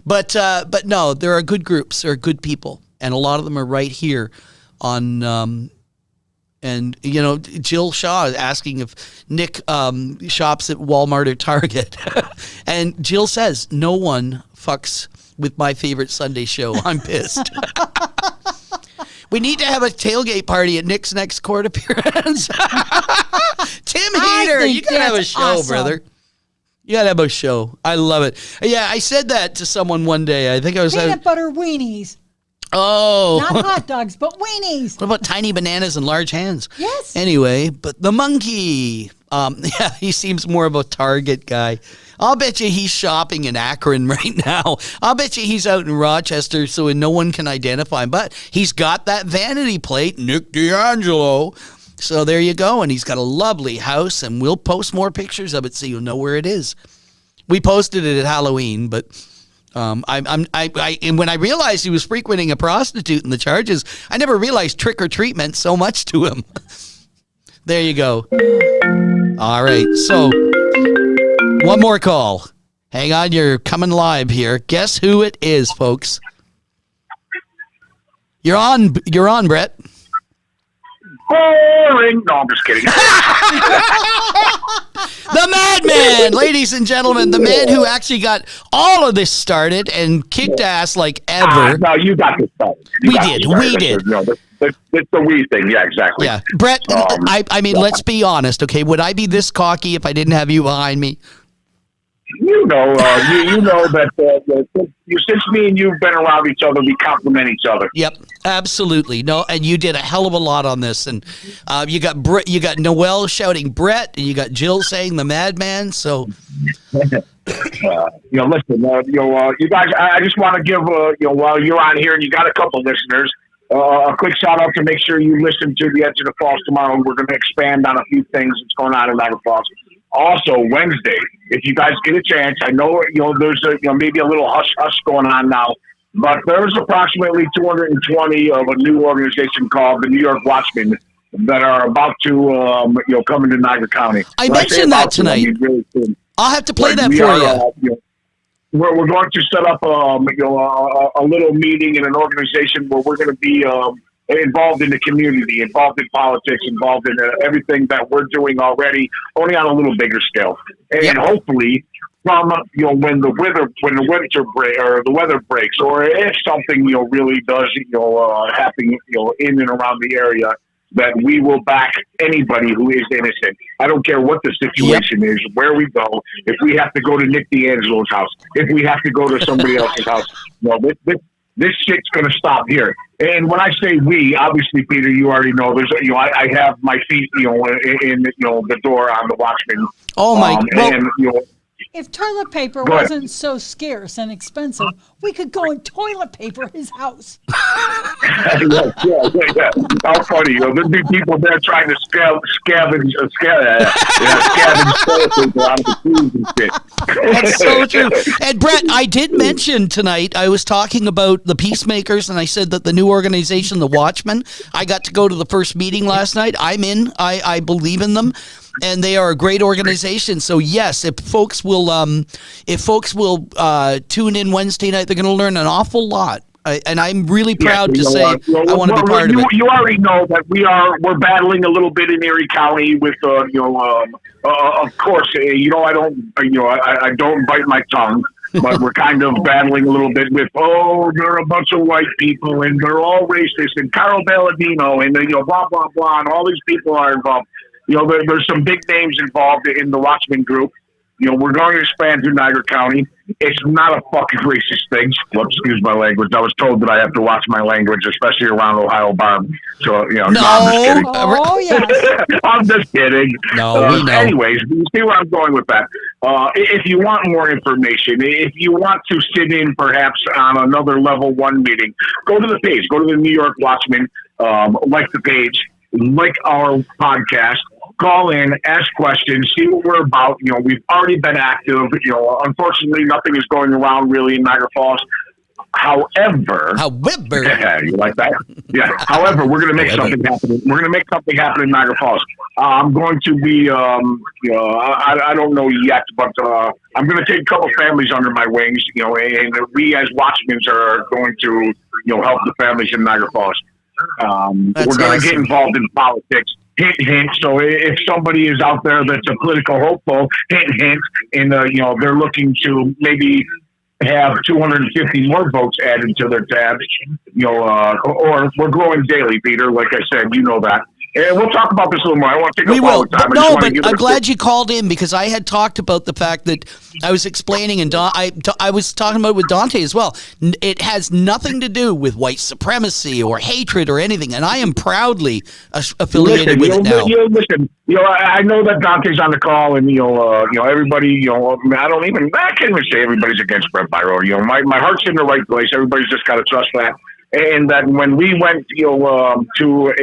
But no, there are good groups. There are good people. And a lot of them are right here on... And, Jill Shaw is asking if Nick shops at Walmart or Target. And Jill says, no one fucks with my favorite Sunday show. I'm pissed. We need to have a tailgate party at Nick's next court appearance. Tim Heater, you got to have a show, awesome. Brother. You got to have a show. I love it. Yeah, I said that to someone one day. I think I was... Peanut butter weenies. Oh. Not hot dogs, but weenies. What about tiny bananas and large hands? Yes. Anyway, but the monkey, he seems more of a Target guy. I'll bet you he's shopping in Akron right now. I'll bet you he's out in Rochester so no one can identify him. But he's got that vanity plate, Nick D'Angelo. So there you go. And he's got a lovely house, and we'll post more pictures of it so you'll know where it is. We posted it at Halloween, but... and when I realized he was frequenting a prostitute in the charges, I never realized trick or treat meant so much to him. There you go. All right. So one more call. Hang on. You're coming live here. Guess who it is, folks? You're on, Brett. Boring. No, I'm just kidding. The madman, ladies and gentlemen, the man who actually got all of this started and kicked ass like ever. No, you got this started. We did. No, it's the we thing. Yeah, exactly. Yeah. Brett, I mean, let's be honest, okay? Would I be this cocky if I didn't have you behind me? You know that since me and you've been around each other, we compliment each other. Yep, absolutely. No, and you did a hell of a lot on this, and you got Noelle shouting Brett, and you got Jill saying the madman. So, listen, you guys, I just want to give while you're on here and you got a couple listeners, a quick shout out to make sure you listen to the Edge of the Falls tomorrow. We're going to expand on a few things that's going on in Niagara Falls. Also, Wednesday, if you guys get a chance, I know there's maybe a little hush going on now, but there's approximately 220 of a new organization called the New York Watchmen that are about to come into Niagara County. I mentioned that tonight. I'll have to play that for you. We're going to set up a little meeting in an organization where we're going to be involved in the community, involved in politics, involved in everything that we're doing already, only on a little bigger scale. And hopefully, from when the weather breaks, or if something really does happen in and around the area, that we will back anybody who is innocent. I don't care what the situation is, where we go. If we have to go to Nick D'Angelo's house, if we have to go to somebody else's house, this shit's going to stop here. And when I say we, obviously, Peter, you already know. There's, I have my feet, in the door on the Watchman. Oh my! If toilet paper wasn't so scarce and expensive, we could go and toilet paper his house. Yeah. How funny. There'd be people there trying to scavenge skeletons out of the trees and shit. That's so true. And Brett, I did mention tonight, I was talking about the Peacemakers, and I said that the new organization, the Watchmen, I got to go to the first meeting last night. I'm in. I believe in them. And they are a great organization. So yes, if folks will tune in Wednesday night, they're going to learn an awful lot. And I'm really proud to say I want to be part of it. You already know that we're battling a little bit in Erie County with of course I don't bite my tongue. But we're kind of battling a little bit with, they're a bunch of white people and they're all racist and Carol Balladino and blah blah blah, and all these people are involved. There's some big names involved in the Watchmen group. We're going to expand through Niagara County. It's not a fucking racist thing. Well, excuse my language. I was told that I have to watch my language, especially around Ohio Barb. So, no, I'm just kidding. Oh, yes. I'm just kidding. No, we know. Anyways, you see where I'm going with that. If you want more information, if you want to sit in perhaps on another level 1 meeting, go to the page. Go to the New York Watchmen, like the page, like our podcast. Call in, ask questions, see what we're about. We've already been active. Unfortunately, nothing is going around really in Niagara Falls. However, you like that? Yeah. However, we're going to make something happen. We're going to make something happen in Niagara Falls. I'm going to be, I don't know yet, but I'm going to take a couple families under my wings. And we as Watchmen are going to, help the families in Niagara Falls. We're going to get involved in politics. Hint, hint. So if somebody is out there that's a political hopeful, hint, hint, and they're looking to maybe have 250 more votes added to their tab, or we're growing daily, Peter. Like I said, you know that. And we'll talk about this a little more. I want to take up all the time. But I'm glad you called in, because I had talked about the fact that I was explaining, and I was talking about it with Dante as well. It has nothing to do with white supremacy or hatred or anything, and I am proudly affiliated with it now. Listen, I know that Dante's on the call, and everybody, I can't even say everybody's against Brett Byro. My heart's in the right place. Everybody's just got to trust that, and that when we went, to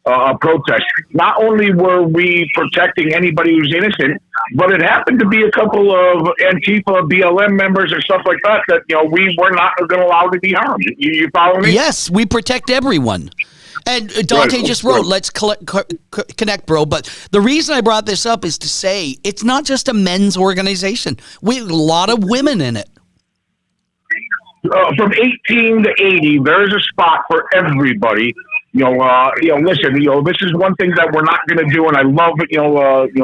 a protest, not only were we protecting anybody who's innocent, but it happened to be a couple of Antifa, BLM members and stuff like that we were not going to allow to be harmed. You follow me? Yes, we protect everyone. And Dante just wrote, let's connect, bro. But the reason I brought this up is to say it's not just a men's organization. We have a lot of women in it. From 18 to 80, there's a spot for everybody. Listen, this is one thing that we're not going to do, and I love it,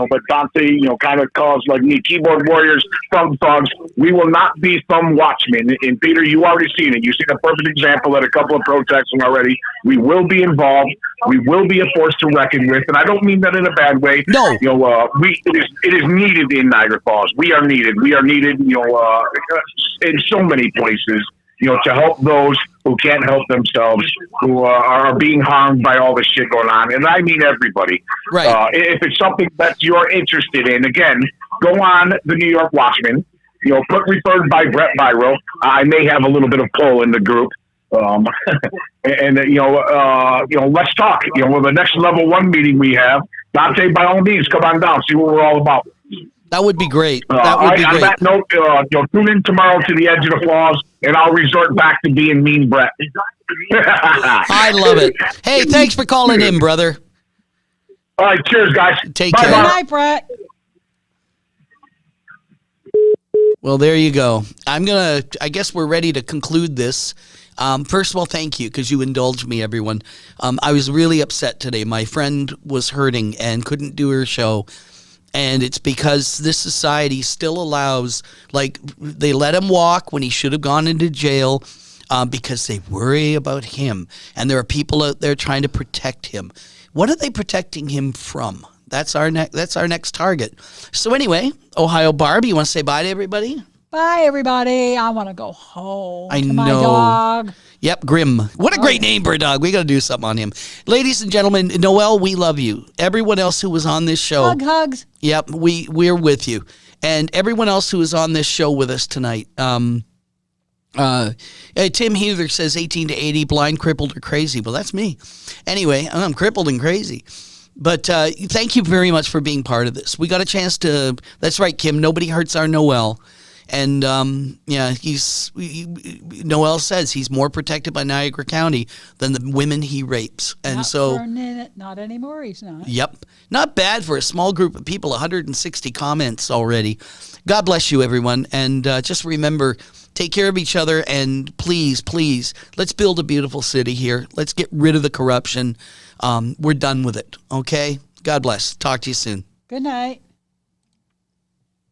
but Dante, kind of calls like me, keyboard warriors, thumb thugs. We will not be thumb watchmen. And Peter, you already seen it. You've seen a perfect example at a couple of protests already. We will be involved. We will be a force to reckon with, and I don't mean that in a bad way. No. It is needed in Niagara Falls. We are needed. We are needed, in so many places. To help those who can't help themselves, who are being harmed by all this shit going on. And I mean everybody. Right. If it's something that you're interested in, again, go on the New York Watchmen, put referred by Brett Byro. I may have a little bit of pull in the group. And let's talk. With the next level 1 meeting we have, Dante, by all means, come on down, see what we're all about. That would be great. That would be great. On that note, tune in tomorrow to the Edge of the Falls, and I'll resort back to being mean Brett. I love it. Hey, thanks for calling in, brother. All right, cheers, guys. Take care. Good night, Brett. Well, there you go. I guess we're ready to conclude this. First of all, thank you, because you indulged me, everyone. I was really upset today. My friend was hurting and couldn't do her show. And it's because this society still allows, they let him walk when he should have gone into jail because they worry about him. And there are people out there trying to protect him. What are they protecting him from? That's our next target. So anyway, Ohio Barb, you want to say bye to everybody? Bye, everybody. I want to go home I to know. my dog. Yep, Grim. What a great name for a dog. We got to do something on him. Ladies and gentlemen, Noelle, we love you. Everyone else who was on this show. Hugs. Yep, we're with you. And everyone else who is on this show with us tonight, Tim Heather says 18 to 80, blind, crippled, or crazy. Well, that's me. Anyway, I'm crippled and crazy. But thank you very much for being part of this. We got a chance to, that's right, Kim, nobody hurts our Noel. And, Noel says he's more protected by Niagara County than the women he rapes. And not anymore, he's not. Yep. Not bad for a small group of people, 160 comments already. God bless you, everyone. And just remember, take care of each other. And please, please, let's build a beautiful city here. Let's get rid of the corruption. We're done with it. Okay? God bless. Talk to you soon. Good night.